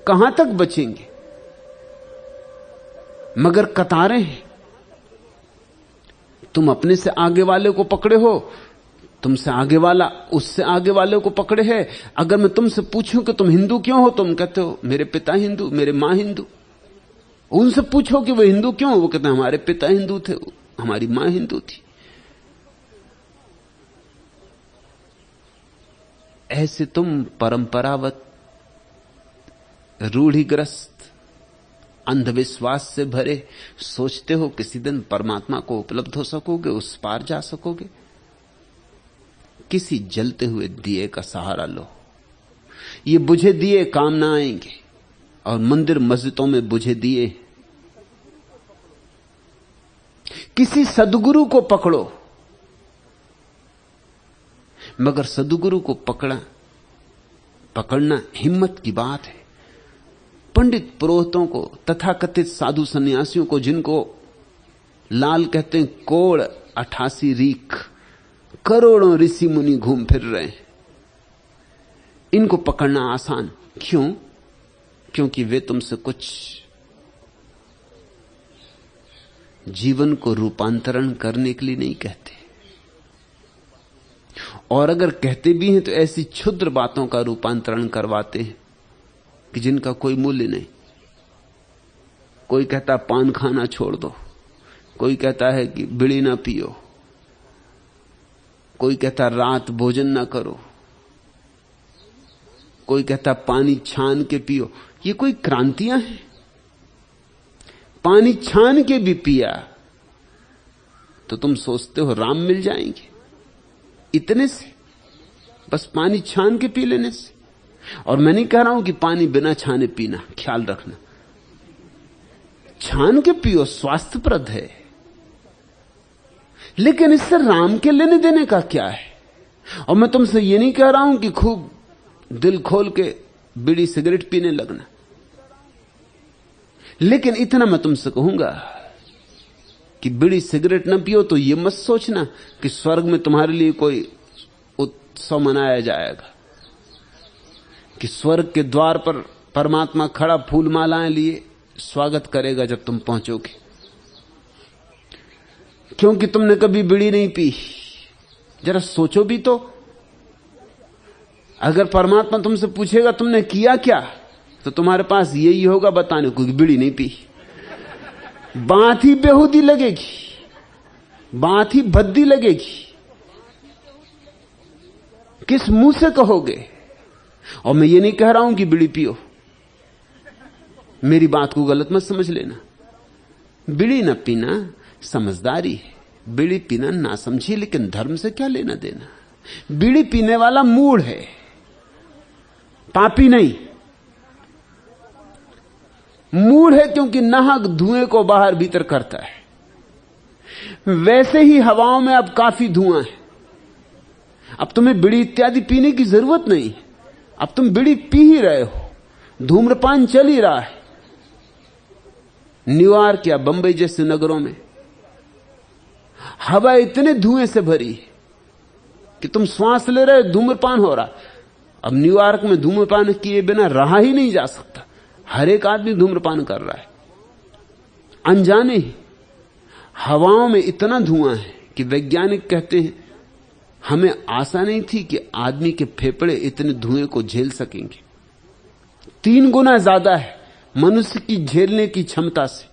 कहां तक बचेंगे? मगर कतारें हैं। तुम अपने से आगे वाले को पकड़े हो, तुमसे आगे वाला उससे आगे वाले को पकड़े है। अगर मैं तुमसे पूछूं कि तुम हिंदू क्यों हो, तुम कहते हो मेरे पिता हिंदू, मेरे मां हिंदू। उनसे पूछो कि वो हिंदू क्यों हो, वो कहते हैं हमारे पिता हिंदू थे, हमारी मां हिंदू थी। ऐसे तुम परंपरावत, रूढ़िग्रस्त, अंधविश्वास से भरे सोचते हो किसी दिन परमात्मा को उपलब्ध हो सकोगे, उस पार जा सकोगे। किसी जलते हुए दिए का सहारा लो। ये बुझे दिए काम ना आएंगे, और मंदिर मस्जिदों में बुझे दिए। किसी सद्गुरु को पकड़ो, मगर सद्गुरु को पकड़ना हिम्मत की बात है। पंडित पुरोहितों को, तथाकथित साधु सन्यासियों को, जिनको लाल कहते हैं, कोड़ 88 रीख, करोड़ों ऋषि मुनि घूम फिर रहे हैं, इनको पकड़ना आसान क्यों? क्योंकि वे तुमसे कुछ जीवन को रूपांतरण करने के लिए नहीं कहते, और अगर कहते भी हैं तो ऐसी क्षुद्र बातों का रूपांतरण करवाते हैं कि जिनका कोई मूल्य नहीं। कोई कहता पान खाना छोड़ दो, कोई कहता है कि बीड़ी ना पियो, कोई कहता रात भोजन ना करो, कोई कहता पानी छान के पियो। ये कोई क्रांतियां हैं? पानी छान के भी पिया तो तुम सोचते हो राम मिल जाएंगे इतने से, बस पानी छान के पी लेने से। और मैं नहीं कह रहा हूं कि पानी बिना छाने पीना, ख्याल रखना, छान के पियो, स्वास्थ्यप्रद है, लेकिन इससे राम के लेने देने का क्या है? और मैं तुमसे ये नहीं कह रहा हूं कि खूब दिल खोल के बीड़ी सिगरेट पीने लगना, लेकिन इतना मैं तुमसे कहूंगा कि बीड़ी सिगरेट न पियो तो ये मत सोचना कि स्वर्ग में तुम्हारे लिए कोई उत्सव मनाया जाएगा, कि स्वर्ग के द्वार पर परमात्मा खड़ा फूल मालाएं लिए स्वागत करेगा जब तुम पहुंचोगे, क्योंकि तुमने कभी बीड़ी नहीं पी। जरा सोचो भी तो, अगर परमात्मा तुमसे पूछेगा तुमने किया क्या, तो तुम्हारे पास यही होगा बताने को कि बीड़ी नहीं पी। बात ही बेहूदी लगेगी, बात ही भद्दी लगेगी, किस मुंह से कहोगे? और मैं ये नहीं कह रहा हूं कि बीड़ी पियो, मेरी बात को गलत मत समझ लेना। बीड़ी न पीना समझदारी है, बीड़ी पीना ना समझी, लेकिन धर्म से क्या लेना देना? बीड़ी पीने वाला मूढ़ है, पापी नहीं। मूढ़ है क्योंकि नाहक धुएं को बाहर भीतर करता है। वैसे ही हवाओं में अब काफी धुआं है, अब तुम्हें बीड़ी इत्यादि पीने की जरूरत नहीं, अब तुम बीड़ी पी ही रहे हो, धूम्रपान चल ही रहा है। न्यूयॉर्क या बंबई जैसे नगरों में हवा इतने धुएं से भरी है कि तुम श्वास ले रहे हो, धूम्रपान हो रहा। अब न्यूयॉर्क में धूम्रपान किए बिना रहा ही नहीं जा सकता, हर एक आदमी धूम्रपान कर रहा है अनजाने ही। हवाओं में इतना धुआं है कि वैज्ञानिक कहते हैं हमें आशा नहीं थी कि आदमी के फेफड़े इतने धुएं को झेल सकेंगे। 3 गुना ज्यादा है मनुष्य की झेलने की क्षमता से,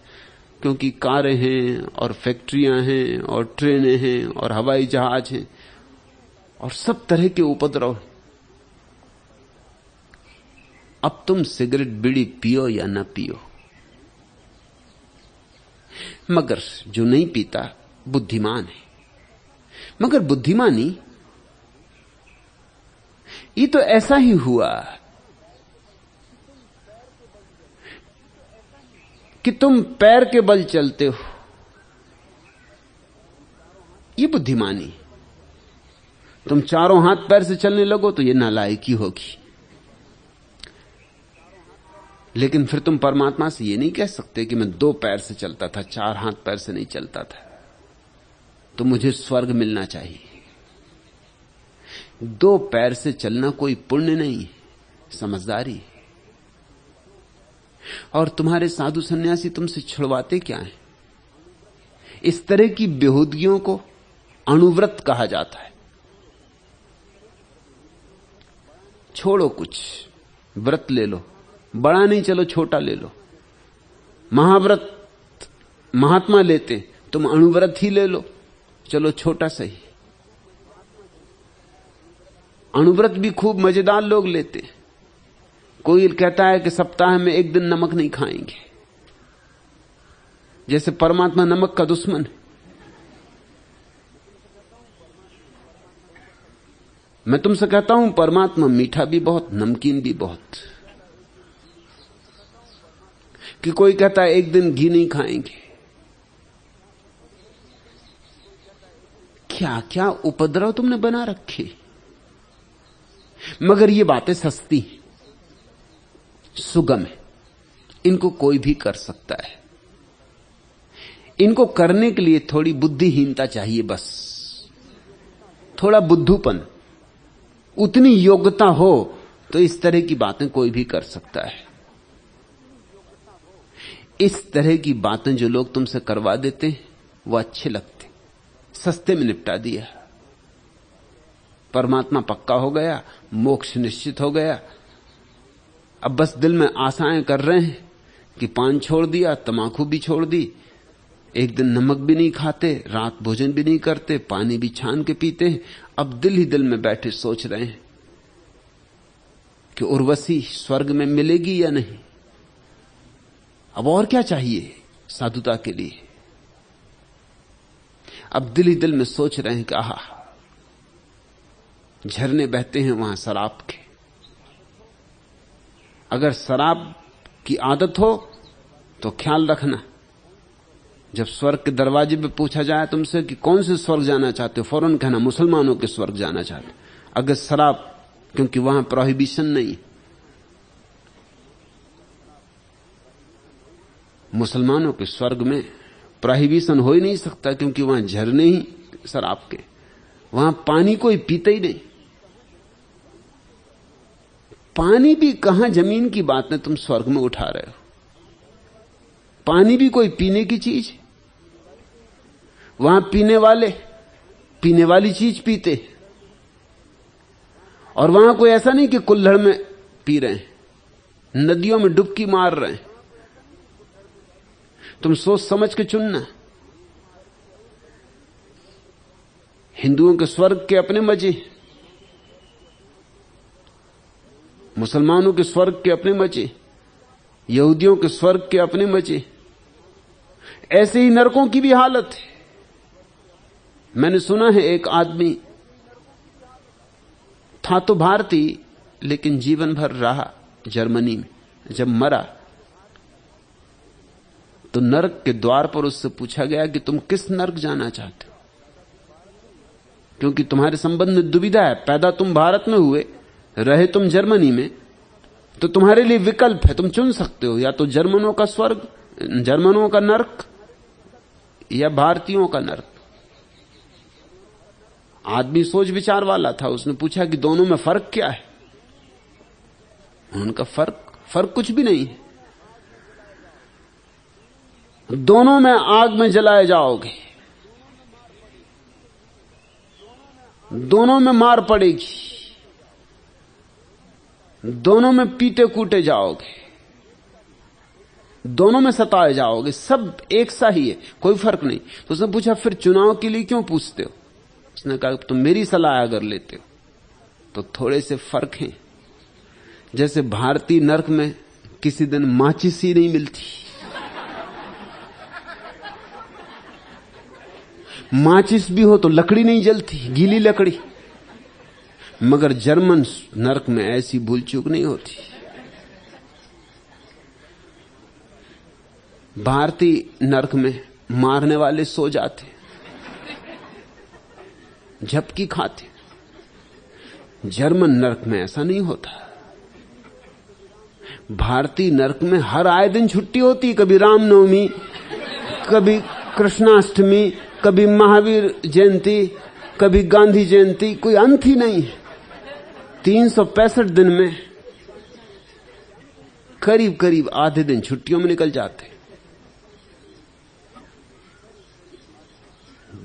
क्योंकि कारें हैं और फैक्ट्रियां हैं और ट्रेनें हैं और हवाई जहाज हैं और सब तरह के उपद्रव। अब तुम सिगरेट बीड़ी पियो या ना पियो, मगर जो नहीं पीता बुद्धिमान है। मगर बुद्धिमानी ये तो ऐसा ही हुआ कि तुम पैर के बल चलते हो, ये बुद्धिमानी। तुम चारों हाथ पैर से चलने लगो तो ये नालायकी होगी। लेकिन फिर तुम परमात्मा से ये नहीं कह सकते कि मैं 2 पैर से चलता था, 4 हाथ पैर से नहीं चलता था, तो मुझे स्वर्ग मिलना चाहिए। 2 पैर से चलना कोई पुण्य नहीं, समझदारी है। और तुम्हारे साधु सन्यासी तुमसे छुड़वाते क्या है? इस तरह की बेहूदगियों को अणुव्रत कहा जाता है। छोड़ो, कुछ व्रत ले लो, बड़ा नहीं, चलो छोटा ले लो। महाव्रत महात्मा लेते, तुम अणुव्रत ही ले लो, चलो छोटा सही। अणुव्रत भी खूब मजेदार लोग लेते। कोई कहता है कि सप्ताह में 1 दिन नमक नहीं खाएंगे, जैसे परमात्मा नमक का दुश्मन है। मैं तुमसे कहता हूं परमात्मा मीठा भी बहुत, नमकीन भी बहुत। कि कोई कहता है 1 दिन घी नहीं खाएंगे। क्या क्या उपद्रव तुमने बना रखे। मगर ये बातें सस्ती हैं, सुगम है, इनको कोई भी कर सकता है। इनको करने के लिए थोड़ी बुद्धिहीनता चाहिए, बस थोड़ा बुद्धूपन, उतनी योग्यता हो तो इस तरह की बातें कोई भी कर सकता है। इस तरह की बातें जो लोग तुमसे करवा देते हैं वो अच्छे लगते, सस्ते में निपटा दिया, परमात्मा पक्का हो गया, मोक्ष निश्चित हो गया। अब बस दिल में आशाएं कर रहे हैं कि पान छोड़ दिया, तमाकू भी छोड़ दी, 1 दिन नमक भी नहीं खाते, रात भोजन भी नहीं करते, पानी भी छान के पीते हैं। अब दिल ही दिल में बैठे सोच रहे हैं कि उर्वशी स्वर्ग में मिलेगी या नहीं। अब और क्या चाहिए साधुता के लिए। अब दिल ही दिल में सोच रहे हैं कि आहा, झरने बहते हैं वहां शराब के। अगर शराब की आदत हो तो ख्याल रखना जब स्वर्ग के दरवाजे पे पूछा जाए तुमसे कि कौन से स्वर्ग जाना चाहते हो, फौरन कहना मुसलमानों के स्वर्ग जाना चाहते। अगर शराब, क्योंकि वहां प्रोहिबिशन नहीं, मुसलमानों के स्वर्ग में प्रोहिबिशन हो ही नहीं सकता, क्योंकि वहां झरने ही शराब के, वहां पानी कोई पीते ही नहीं। पानी भी कहां जमीन की बात है तुम स्वर्ग में उठा रहे हो। पानी भी कोई पीने की चीज, वहां पीने वाले पीने वाली चीज पीते, और वहां कोई ऐसा नहीं कि कुल्हड़ में पी रहे हैं, नदियों में डुबकी मार रहे हैं। तुम सोच समझ के चुनना। हिंदुओं के स्वर्ग के अपने मजे, मुसलमानों के स्वर्ग के अपने मजे, यहूदियों के स्वर्ग के अपने मजे। ऐसे ही नरकों की भी हालत है। मैंने सुना है एक आदमी था तो भारतीय, लेकिन जीवन भर रहा जर्मनी में। जब मरा तो नरक के द्वार पर उससे पूछा गया कि तुम किस नरक जाना चाहते हो, क्योंकि तुम्हारे संबंध में दुविधा है। पैदा तुम भारत में हुए, रहे तुम जर्मनी में, तो तुम्हारे लिए विकल्प है, तुम चुन सकते हो, या तो जर्मनों का स्वर्ग, जर्मनों का नरक, या भारतीयों का नरक। आदमी सोच विचार वाला था, उसने पूछा कि दोनों में फर्क क्या है। उनका फर्क कुछ भी नहीं है। दोनों में आग में जलाए जाओगे, दोनों में मार पड़ेगी, दोनों में पीटे कूटे जाओगे, दोनों में सताए जाओगे, सब एक सा ही है, कोई फर्क नहीं। तो उसने पूछा फिर चुनाव के लिए क्यों पूछते हो? उसने कहा तुम मेरी सलाह अगर लेते हो तो थोड़े से फर्क हैं। जैसे भारतीय नरक में किसी दिन माचिस ही नहीं मिलती, माचिस भी हो तो लकड़ी नहीं जलती, गीली लकड़ी, मगर जर्मन नरक में ऐसी भूल चूक नहीं होती। भारतीय नरक में मारने वाले सो जाते, झपकी खाते। जर्मन नरक में ऐसा नहीं होता। भारतीय नरक में हर आए दिन छुट्टी होती, कभी रामनवमी, कभी कृष्णाष्टमी, कभी महावीर जयंती, कभी गांधी जयंती, कोई अंत ही नहीं है। 365 दिन में करीब करीब आधे दिन छुट्टियों में निकल जाते।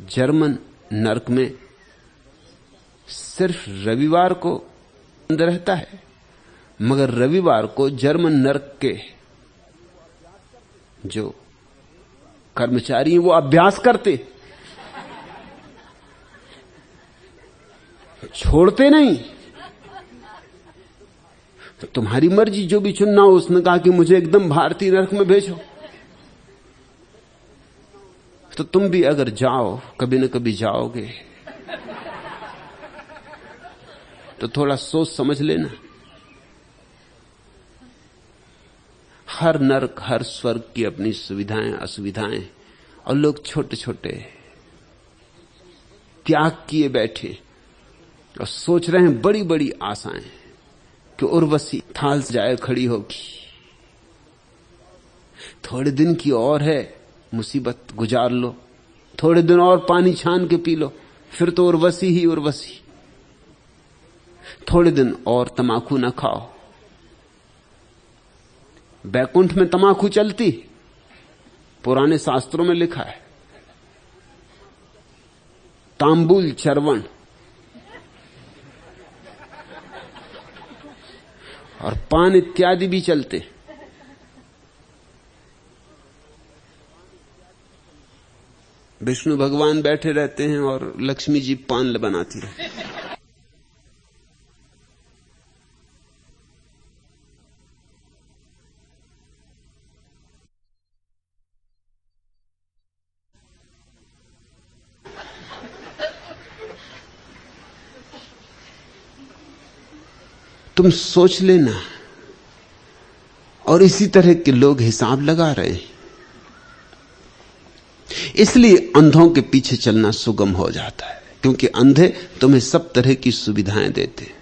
जर्मन नरक में सिर्फ रविवार को बंद रहता है, मगर रविवार को जर्मन नरक के जो कर्मचारी हैं वो अभ्यास करते, छोड़ते नहीं। तुम्हारी मर्जी, जो भी चुनना हो। उसने कहा कि मुझे एकदम भारतीय नरक में भेजो, तो तुम भी अगर जाओ, कभी न कभी जाओगे, तो थोड़ा सोच समझ लेना। हर नरक, हर स्वर्ग की अपनी सुविधाएं असुविधाएं, और लोग छोटे छोटे त्याग किए बैठे और सोच रहे हैं बड़ी बड़ी आशाएं कि उर्वशी थाल से जाए खड़ी होगी, थोड़े दिन की और है, मुसीबत गुजार लो, थोड़े दिन और पानी छान के पी लो, फिर तो उर्वशी ही उर्वशी, थोड़े दिन और तमाकू न खाओ। बैकुंठ में तमाकू चलती, पुराने शास्त्रों में लिखा है, तांबुल चरवण, और पान इत्यादि भी चलते। विष्णु भगवान बैठे रहते हैं और लक्ष्मी जी पान बनाती रहती। तुम सोच लेना। और इसी तरह के लोग हिसाब लगा रहे हैं। इसलिए अंधों के पीछे चलना सुगम हो जाता है, क्योंकि अंधे तुम्हें सब तरह की सुविधाएं देते हैं।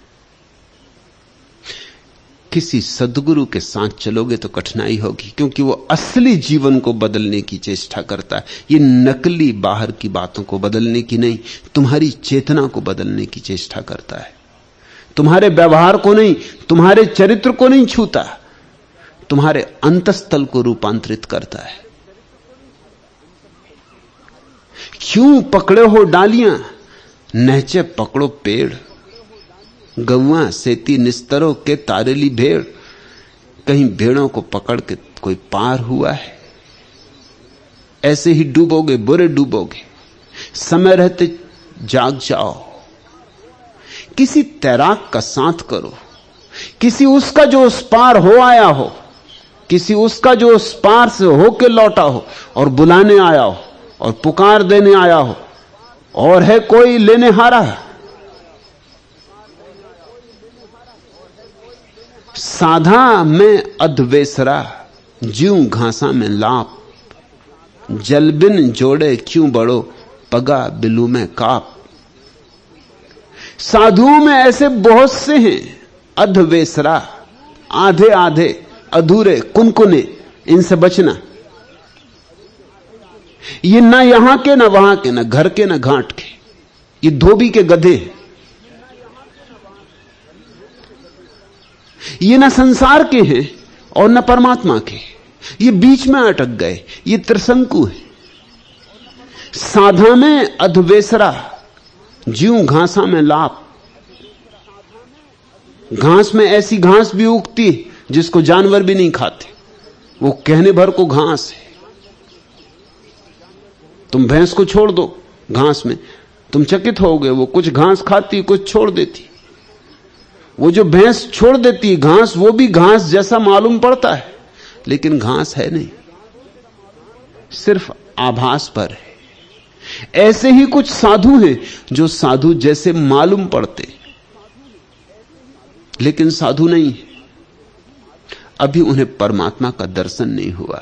किसी सद्गुरु के साथ चलोगे तो कठिनाई होगी, क्योंकि वो असली जीवन को बदलने की चेष्टा करता है। ये नकली बाहर की बातों को बदलने की नहीं, तुम्हारी चेतना को बदलने की चेष्टा करता है। तुम्हारे व्यवहार को नहीं, तुम्हारे चरित्र को नहीं छूता, तुम्हारे अंतस्थल को रूपांतरित करता है। क्यों पकड़े हो डालियां, नहचे पकड़ो पेड़। गौवा सेती निस्तरों के तारेली भेड़। कहीं भेड़ों को पकड़ के कोई पार हुआ है? ऐसे ही डूबोगे, बुरे डूबोगे। समय रहते जाग जाओ। किसी तैराक का साथ करो, किसी उसका जो उस पार हो आया हो, किसी उसका जो उस पार से होके लौटा हो और बुलाने आया हो और पुकार देने आया हो, और है कोई लेने हारा। साधा में अधवेसरा, ज्यों घासा में लाप। जल बिन जोड़े क्यों बड़ो, पगा बिलू में काप। साधुओं में ऐसे बहुत से हैं अधवेसरा, आधे आधे, अधूरे, कुनकुने। इनसे बचना। ये ना यहां के, ना वहां के, ना घर के, ना घाट के। ये धोबी के गधे हैं। ये ना संसार के हैं और ना परमात्मा के। ये बीच में अटक गए। ये त्रिशंकु है। साधा में अधवेसरा, ज्यों घासा में लाप। घास में ऐसी घास भी उगती है जिसको जानवर भी नहीं खाते, वो कहने भर को घास है। तुम भैंस को छोड़ दो घास में, तुम चकित होगे, वो कुछ घास खाती, कुछ छोड़ देती। वो जो भैंस छोड़ देती है घास, वो भी घास जैसा मालूम पड़ता है, लेकिन घास है नहीं, सिर्फ आभास पर है। ऐसे ही कुछ साधु हैं जो साधु जैसे मालूम पड़ते, लेकिन साधु नहीं है। अभी उन्हें परमात्मा का दर्शन नहीं हुआ।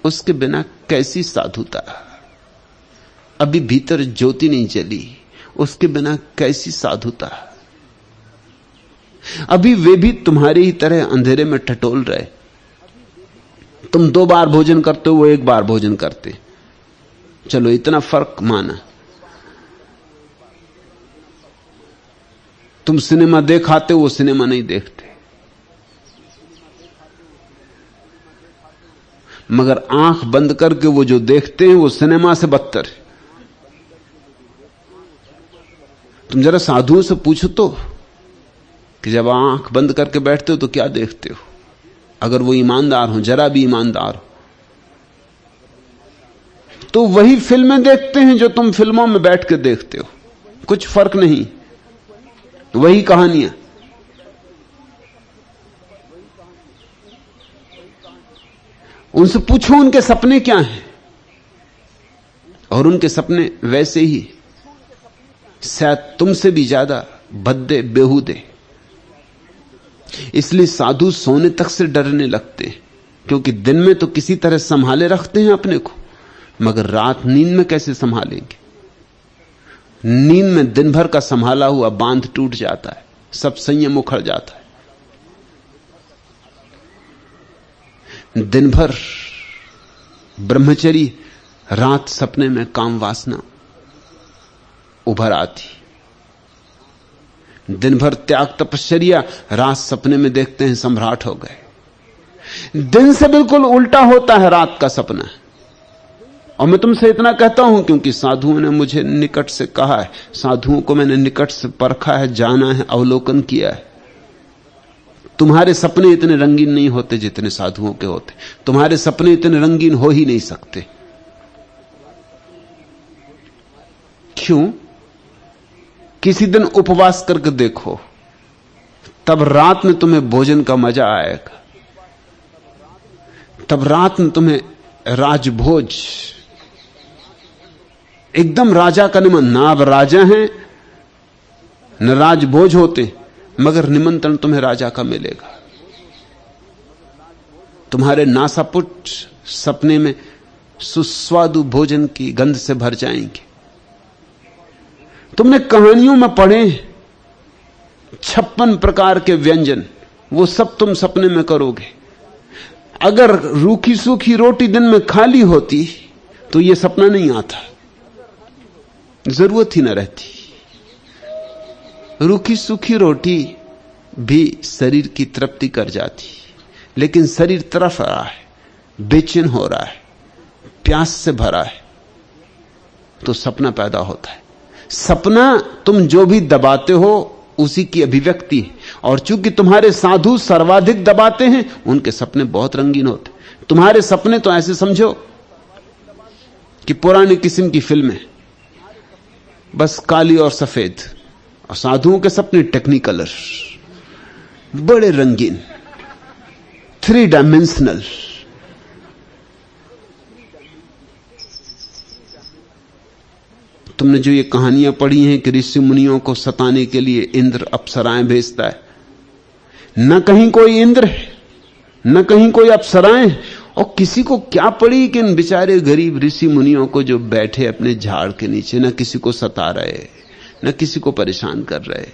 उसके बिना कैसी साधुता। अभी भीतर ज्योति नहीं जली, उसके बिना कैसी साधुता। अभी वे भी तुम्हारी ही तरह अंधेरे में टटोल रहे। तुम 2 बार भोजन करते हो, वो 1 बार भोजन करते। चलो इतना फर्क माना। तुम सिनेमा देखाते हो, वो सिनेमा नहीं देखते। मगर आंख बंद करके वो जो देखते हैं वो सिनेमा से बदतर है। तुम जरा साधुओं से पूछो तो कि जब आंख बंद करके बैठते हो तो क्या देखते हो। अगर वो ईमानदार हो, जरा भी ईमानदार हो, तो वही फिल्में देखते हैं जो तुम फिल्मों में बैठ के देखते हो। कुछ फर्क नहीं, वही कहानियां। उनसे पूछो उनके सपने क्या हैं, और उनके सपने वैसे ही, शायद तुमसे भी ज्यादा भद्दे, बेहूदे। इसलिए साधु सोने तक से डरने लगते हैं, क्योंकि दिन में तो किसी तरह संभाले रखते हैं अपने को, मगर रात नींद में कैसे संभालेंगे। नींद में दिन भर का संभाला हुआ बांध टूट जाता है, सब संयम उखड़ जाता है। दिन भर ब्रह्मचर्य, रात सपने में काम वासना उभर आती। दिन भर त्याग तपश्चर्या, रात सपने में देखते हैं सम्राट हो गए। दिन से बिल्कुल उल्टा होता है रात का सपना। और मैं तुमसे इतना कहता हूं क्योंकि साधुओं ने मुझे निकट से कहा है, साधुओं को मैंने निकट से परखा है, जाना है, अवलोकन किया है। तुम्हारे सपने इतने रंगीन नहीं होते जितने साधुओं के होते। तुम्हारे सपने इतने रंगीन हो ही नहीं सकते। क्यों? किसी दिन उपवास करके देखो, तब रात में तुम्हें भोजन का मजा आएगा। तब रात में तुम्हें राजभोज, एकदम राजा का निमंत्रण। ना अब राजा हैं न राजभोज होते, मगर निमंत्रण तुम्हें राजा का मिलेगा। तुम्हारे नासापुट सपने में सुस्वादु भोजन की गंध से भर जाएंगे। तुमने कहानियों में पढ़े 56 प्रकार के व्यंजन, वो सब तुम सपने में करोगे। अगर रूखी सूखी रोटी दिन में खाली होती तो यह सपना नहीं आता, जरूरत ही ना रहती। रूखी सूखी रोटी भी शरीर की तृप्ति कर जाती, लेकिन शरीर तरफ रहा है, बेचैन हो रहा है, प्यास से भरा है, तो सपना पैदा होता है। सपना तुम जो भी दबाते हो उसी की अभिव्यक्ति है। और चूंकि तुम्हारे साधु सर्वाधिक दबाते हैं, उनके सपने बहुत रंगीन होते। तुम्हारे सपने तो ऐसे समझो कि पुरानी किस्म की फिल्में, बस काली और सफेद, और साधुओं के सपने टेक्निकलर, बड़े रंगीन, 3 डायमेंशनल। तुमने जो ये कहानियां पढ़ी हैं कि ऋषि मुनियों को सताने के लिए इंद्र अप्सराएं भेजता है, न कहीं कोई इंद्र है न कहीं कोई अप्सराएं। और किसी को क्या पड़ी कि इन बेचारे गरीब ऋषि मुनियों को जो बैठे अपने झाड़ के नीचे, न किसी को सता रहे न किसी को परेशान कर रहे,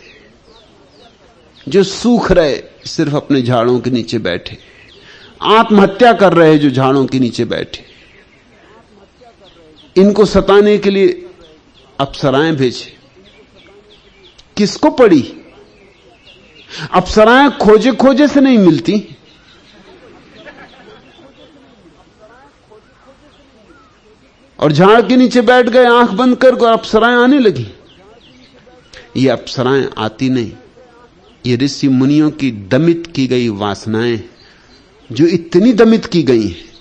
जो सूख रहे सिर्फ अपने झाड़ों के नीचे बैठे, आत्महत्या कर रहे जो झाड़ों के नीचे बैठे, इनको सताने के लिए अप्सराएं भेजे। किसको पड़ी? अप्सराएं खोजे खोजे से नहीं मिलती, और झाड़ के नीचे बैठ गए आंख बंद कर, अप्सराएं आने लगी। ये अप्सराएं आती नहीं, ये ऋषि मुनियों की दमित की गई वासनाएं, जो इतनी दमित की गई हैं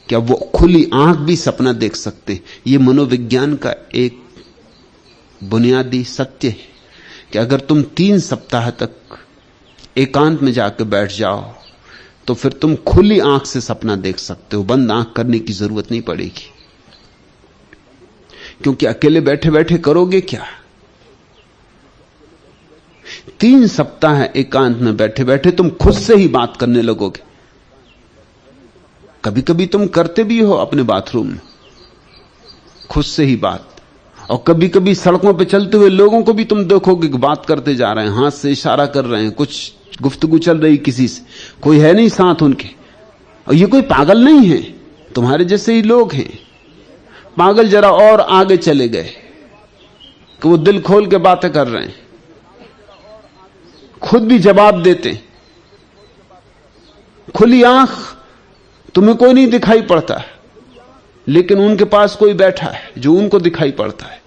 कि अब वो खुली आंख भी सपना देख सकते। ये मनोविज्ञान का एक बुनियादी सत्य है कि अगर तुम 3 सप्ताह तक एकांत में जाकर बैठ जाओ तो फिर तुम खुली आंख से सपना देख सकते हो, बंद आंख करने की जरूरत नहीं पड़ेगी। क्योंकि अकेले बैठे बैठे करोगे क्या? 3 सप्ताह एकांत में बैठे बैठे तुम खुद से ही बात करने लगोगे। कभी कभी तुम करते भी हो अपने बाथरूम में खुद से ही बात, और कभी कभी सड़कों पे चलते हुए लोगों को भी तुम देखोगे कि बात करते जा रहे हैं, हाथ से इशारा कर रहे हैं, कुछ गुफ्तगू चल रही किसी से, कोई है नहीं साथ उनके। और ये कोई पागल नहीं है, तुम्हारे जैसे ही लोग हैं। पागल जरा और आगे चले गए कि वो दिल खोल के बातें कर रहे हैं, खुद भी जवाब देते, खुली आंख, तुम्हें कोई नहीं दिखाई पड़ता, लेकिन उनके पास कोई बैठा है जो उनको दिखाई पड़ता है।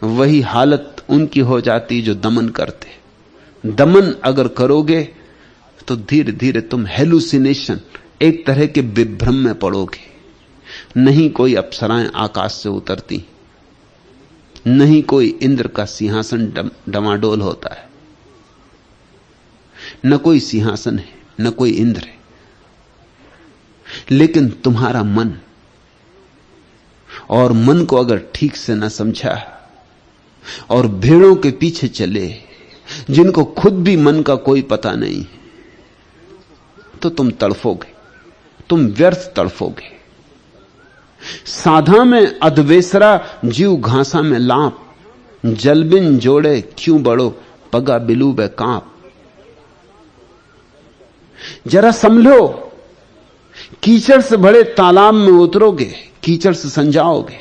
वही हालत उनकी हो जाती जो दमन करते। दमन अगर करोगे तो धीरे धीरे तुम हेलुसिनेशन, एक तरह के विभ्रम में पड़ोगे। नहीं कोई अप्सराएं आकाश से उतरती, नहीं कोई इंद्र का सिंहासन डमाडोल होता है, न कोई सिंहासन है न कोई इंद्र है, लेकिन तुम्हारा मन। और मन को अगर ठीक से न समझा और भेड़ों के पीछे चले जिनको खुद भी मन का कोई पता नहीं, तो तुम तड़फोगे, तुम व्यर्थ तड़फोगे। साधा में अधवेसरा जीव घासा में लाप, जल बिन जोड़े क्यों बड़ो पगा बिलू बे कांप। जरा समझो, कीचड़ से भरे तालाब में उतरोगे, कीचड़ से संजाओगे।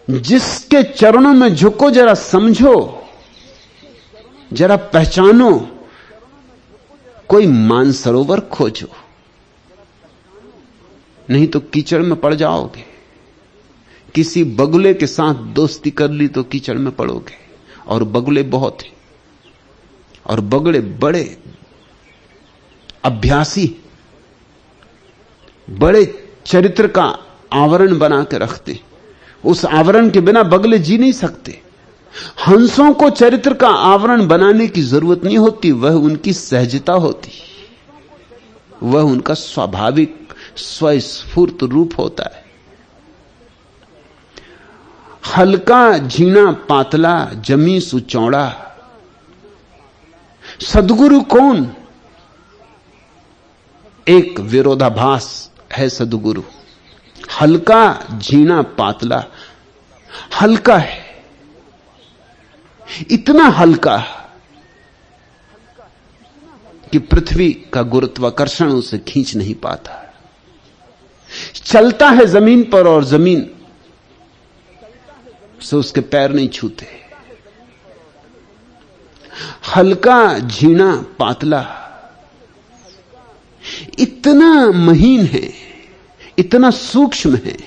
जिसके चरणों में झुको जरा समझो, जरा पहचानो, कोई मानसरोवर खोजो, नहीं तो कीचड़ में पड़ जाओगे। किसी बगुले के साथ दोस्ती कर ली तो कीचड़ में पड़ोगे, और बगुले बहुत हैं, और बगुले बड़े अभ्यासी, बड़े चरित्र का आवरण बना के रखते। उस आवरण के बिना बगले जी नहीं सकते। हंसों को चरित्र का आवरण बनाने की जरूरत नहीं होती, वह उनकी सहजता होती, वह उनका स्वाभाविक स्वस्फूर्त रूप होता है। हल्का झीना पातला जमी सुचौड़ा, सदगुरु कौन? एक विरोधाभास है सद्गुरु। हल्का, झीना, पातला। हल्का है, इतना हल्का कि पृथ्वी का गुरुत्वाकर्षण उसे खींच नहीं पाता। चलता है जमीन पर और जमीन से उसके पैर नहीं छूते। हल्का, झीना, पातला, इतना महीन है, इतना सूक्ष्म है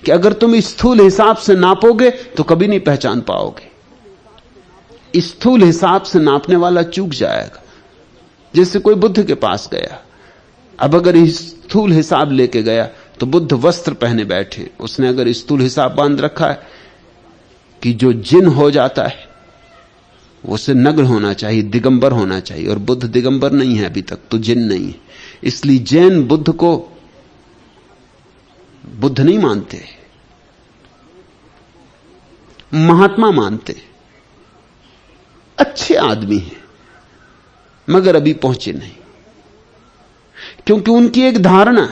कि अगर तुम स्थूल हिसाब से नापोगे तो कभी नहीं पहचान पाओगे। स्थूल हिसाब से नापने वाला चूक जाएगा। जैसे कोई बुद्ध के पास गया, अब अगर स्थूल हिसाब लेके गया तो बुद्ध वस्त्र पहने बैठे। उसने अगर स्थूल हिसाब बांध रखा है कि जो जिन हो जाता है उसे नग्न होना चाहिए, दिगंबर होना चाहिए, और बुद्ध दिगंबर नहीं है अभी तक, तो जिन नहीं है। इसलिए जैन बुद्ध को बुद्ध नहीं मानते, महात्मा मानते। अच्छे आदमी हैं मगर अभी पहुंचे नहीं, क्योंकि उनकी एक धारणा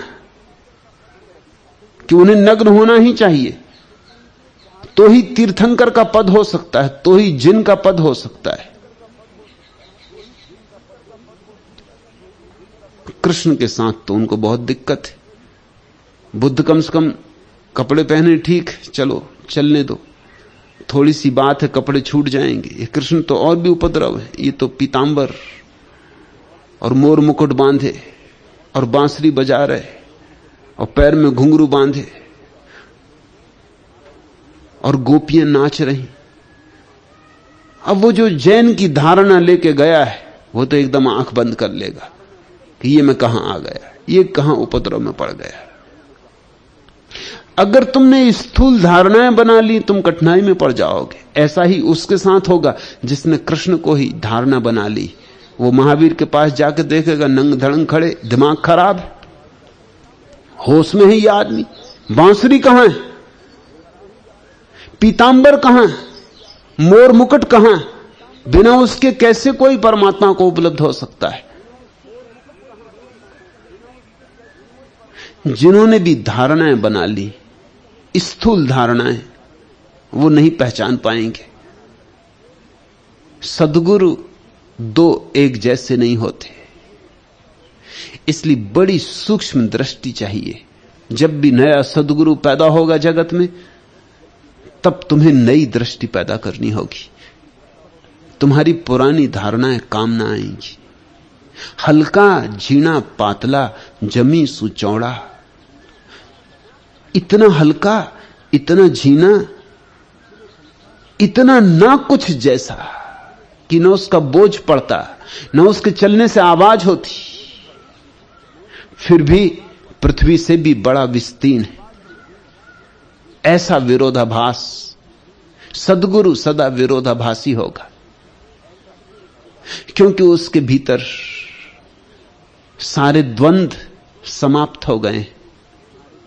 कि उन्हें नग्न होना ही चाहिए, तो ही तीर्थंकर का पद हो सकता है, तो ही जिन का पद हो सकता है। कृष्ण के साथ तो उनको बहुत दिक्कत है। बुद्ध कम से कम कपड़े पहने, ठीक, चलो चलने दो, थोड़ी सी बात है कपड़े छूट जाएंगे। ये कृष्ण तो और भी उपद्रव है। ये तो पीतांबर और मोर मुकुट बांधे और बांसुरी बजा रहे और पैर में घुंघरू बांधे और गोपियां नाच रही। अब वो जो जैन की धारणा लेके गया है वो तो एकदम आंख बंद कर लेगा कि ये मैं कहां आ गया, ये कहां उपद्रव में पड़ गया। अगर तुमने स्थूल धारणाएं बना ली तुम कठिनाई में पड़ जाओगे। ऐसा ही उसके साथ होगा जिसने कृष्ण को ही धारणा बना ली। वो महावीर के पास जाकर देखेगा नंग धड़ंग खड़े, दिमाग खराब है, होश में है ये आदमी। बांसुरी कहां है, पीतांबर कहां है, मोर मुकुट कहां है? बिना उसके कैसे कोई परमात्मा को उपलब्ध हो सकता है? जिन्होंने भी धारणाएं बना ली, स्थूल धारणाएं, वो नहीं पहचान पाएंगे। सद्गुरु दो एक जैसे नहीं होते, इसलिए बड़ी सूक्ष्म दृष्टि चाहिए। जब भी नया सद्गुरु पैदा होगा जगत में, तब तुम्हें नई दृष्टि पैदा करनी होगी। तुम्हारी पुरानी धारणाएं काम ना आएंगी। हल्का, झीना, पातला, जमी सुचौड़ा, इतना हल्का, इतना झीना, इतना ना कुछ जैसा कि न उसका बोझ पड़ता, न उसके चलने से आवाज होती, फिर भी पृथ्वी से भी बड़ा विस्तीर्ण है। ऐसा विरोधाभास। सद्गुरु सदा विरोधाभासी होगा, क्योंकि उसके भीतर सारे द्वंद्व समाप्त हो गए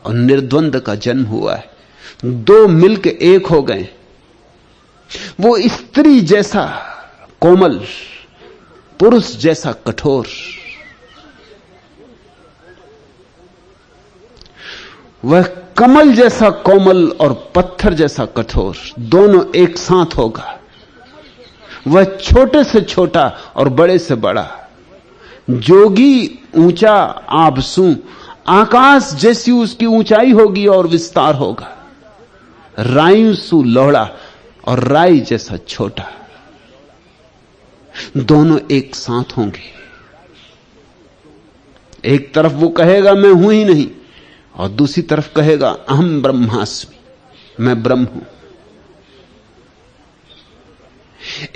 और निर्द्वंद का जन्म हुआ है। दो मिलके एक हो गए। वो स्त्री जैसा कोमल, पुरुष जैसा कठोर, वह कमल जैसा कोमल और पत्थर जैसा कठोर, दोनों एक साथ होगा। वह छोटे से छोटा और बड़े से बड़ा, जोगी ऊंचा आबसू, आकाश जैसी उसकी ऊंचाई होगी और विस्तार होगा। रायसू लोहड़ा और राई जैसा छोटा, दोनों एक साथ होंगे। एक तरफ वो कहेगा मैं हूं ही नहीं, और दूसरी तरफ कहेगा अहम ब्रह्मास्मि, मैं ब्रह्म हूं।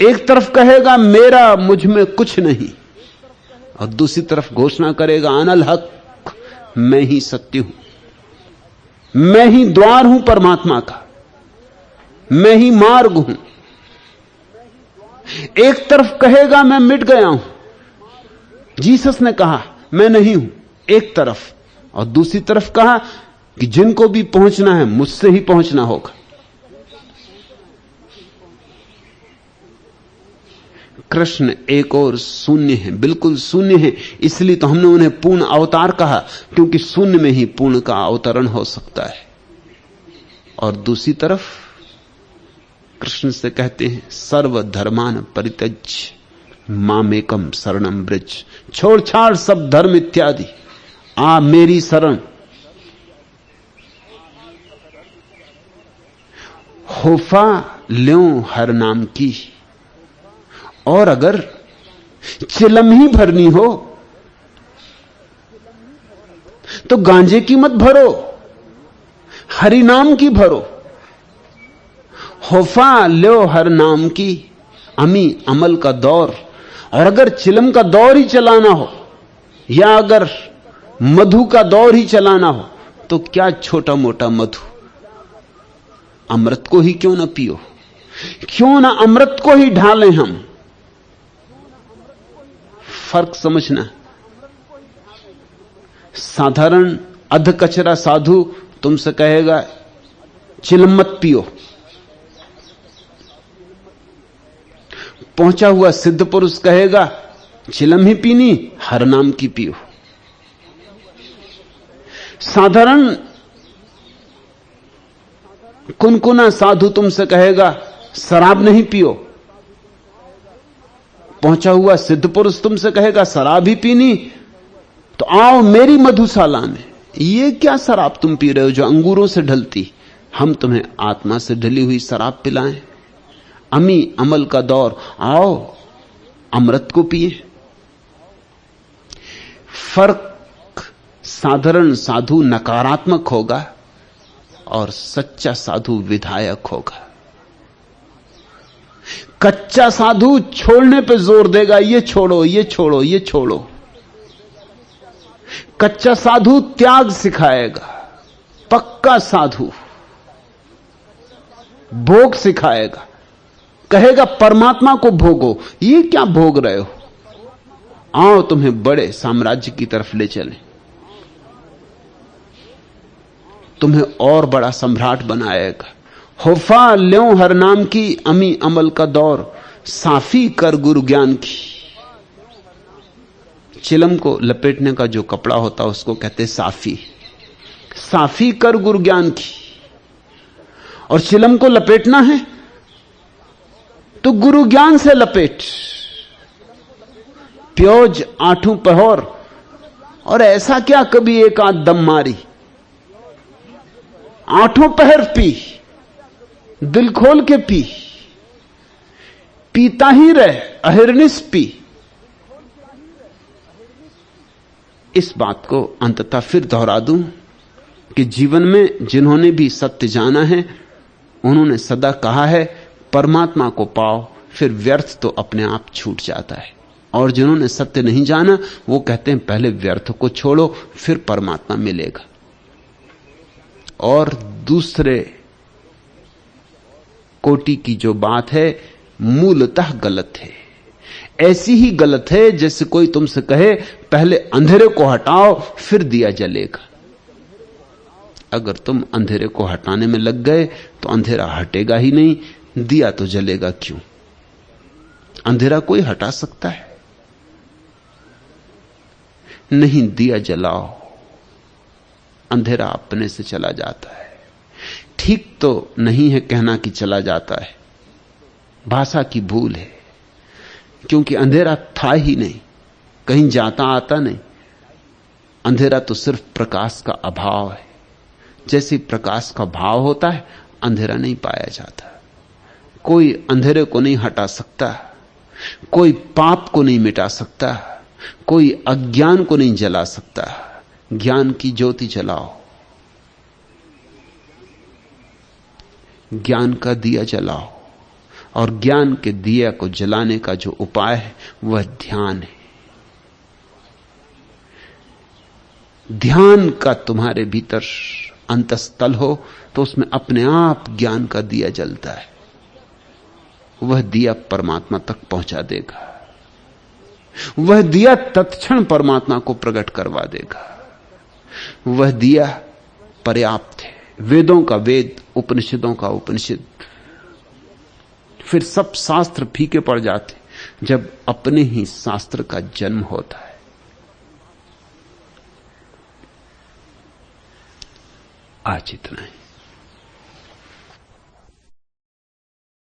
एक तरफ कहेगा मेरा मुझ में कुछ नहीं, और दूसरी तरफ घोषणा करेगा अनल हक, मैं ही सत्य हूं, मैं ही द्वार हूं परमात्मा का, मैं ही मार्ग हूं। एक तरफ कहेगा मैं मिट गया हूं, जीसस ने कहा मैं नहीं हूं, एक तरफ, और दूसरी तरफ कहा कि जिनको भी पहुंचना है मुझसे ही पहुंचना होगा। कृष्ण एक और शून्य है, बिल्कुल शून्य है। इसलिए तो हमने उन्हें पूर्ण अवतार कहा, क्योंकि शून्य में ही पूर्ण का अवतरण हो सकता है। और दूसरी तरफ कृष्ण से कहते हैं, सर्वधर्मान परित्यज्य मामेकम शरणम व्रज। छोड़ छाड़ सब धर्म इत्यादि, आ मेरी शरण। होफा ल्यों हर नाम की। और अगर चिलम ही भरनी हो तो गांजे की मत भरो, हरि नाम की भरो। होफा ल्यो हर नाम की, अमी अमल का दौर। और अगर चिलम का दौर ही चलाना हो या अगर मधु का दौर ही चलाना हो, तो क्या छोटा मोटा मधु, अमृत को ही क्यों ना पियो, क्यों ना अमृत को ही ढालें हम। फर्क समझना। साधारण अध कचरा साधु तुमसे कहेगा चिलम मत पियो, पहुंचा हुआ सिद्ध पुरुष कहेगा चिलम ही पीनी, हर नाम की पियो। साधारण कुनकुना साधु तुमसे कहेगा शराब नहीं पियो, पहुंचा हुआ सिद्ध पुरुष तुमसे कहेगा शराब ही पीनी, तो आओ मेरी मधुशाला में। ये क्या शराब तुम पी रहे हो जो अंगूरों से ढलती, हम तुम्हें आत्मा से ढली हुई शराब पिलाएं। अमी अमल का दौर, आओ अमृत को पिए। फर्क साधारण साधु नकारात्मक होगा और सच्चा साधु विधायक होगा। कच्चा साधु छोड़ने पे जोर देगा, ये छोड़ो ये छोड़ो ये छोड़ो। कच्चा साधु त्याग सिखाएगा, पक्का साधु भोग सिखाएगा, कहेगा परमात्मा को भोगो। ये क्या भोग रहे हो, आओ तुम्हें बड़े साम्राज्य की तरफ ले चलें, तुम्हें और बड़ा सम्राट बनाएगा। होफा ल्यों हर नाम की, अमी अमल का दौर, साफी कर गुरु ज्ञान की। चिलम को लपेटने का जो कपड़ा होता है उसको कहते साफी। साफी कर गुरु ज्ञान की। और चिलम को लपेटना है तो गुरु ज्ञान से लपेट। प्योज आठों पहर। और ऐसा क्या कभी एक आध दम मारी, आठों पहर पी, दिल खोल के पी, पीता ही रहे, अहिर्निश पी। इस बात को अंततः फिर दोहरा दूं कि जीवन में जिन्होंने भी सत्य जाना है उन्होंने सदा कहा है परमात्मा को पाओ, फिर व्यर्थ तो अपने आप छूट जाता है। और जिन्होंने सत्य नहीं जाना वो कहते हैं पहले व्यर्थ को छोड़ो फिर परमात्मा मिलेगा। और दूसरे कोटि की जो बात है मूलतः गलत है। ऐसी ही गलत है जैसे कोई तुमसे कहे पहले अंधेरे को हटाओ फिर दिया जलेगा। अगर तुम अंधेरे को हटाने में लग गए तो अंधेरा हटेगा ही नहीं, दिया तो जलेगा क्यों? अंधेरा कोई हटा सकता है? नहीं, दिया जलाओ, अंधेरा अपने से चला जाता है। ठीक तो नहीं है कहना कि चला जाता है, भाषा की भूल है, क्योंकि अंधेरा था ही नहीं, कहीं जाता आता नहीं। अंधेरा तो सिर्फ प्रकाश का अभाव है। जैसे प्रकाश का भाव होता है अंधेरा नहीं पाया जाता। कोई अंधेरे को नहीं हटा सकता, कोई पाप को नहीं मिटा सकता, कोई अज्ञान को नहीं जला सकता। ज्ञान की ज्योति जलाओ, ज्ञान का दिया जलाओ। और ज्ञान के दिया को जलाने का जो उपाय है वह ध्यान है। ध्यान का तुम्हारे भीतर अंतस्थल हो तो उसमें अपने आप ज्ञान का दिया जलता है। वह दिया परमात्मा तक पहुंचा देगा, वह दिया तत्क्षण परमात्मा को प्रकट करवा देगा। वह दिया पर्याप्त है। वेदों का वेद, उपनिषदों का उपनिषद, फिर सब शास्त्र फीके पड़ जाते। जब अपने ही शास्त्र का जन्म होता है। आज इतना ही।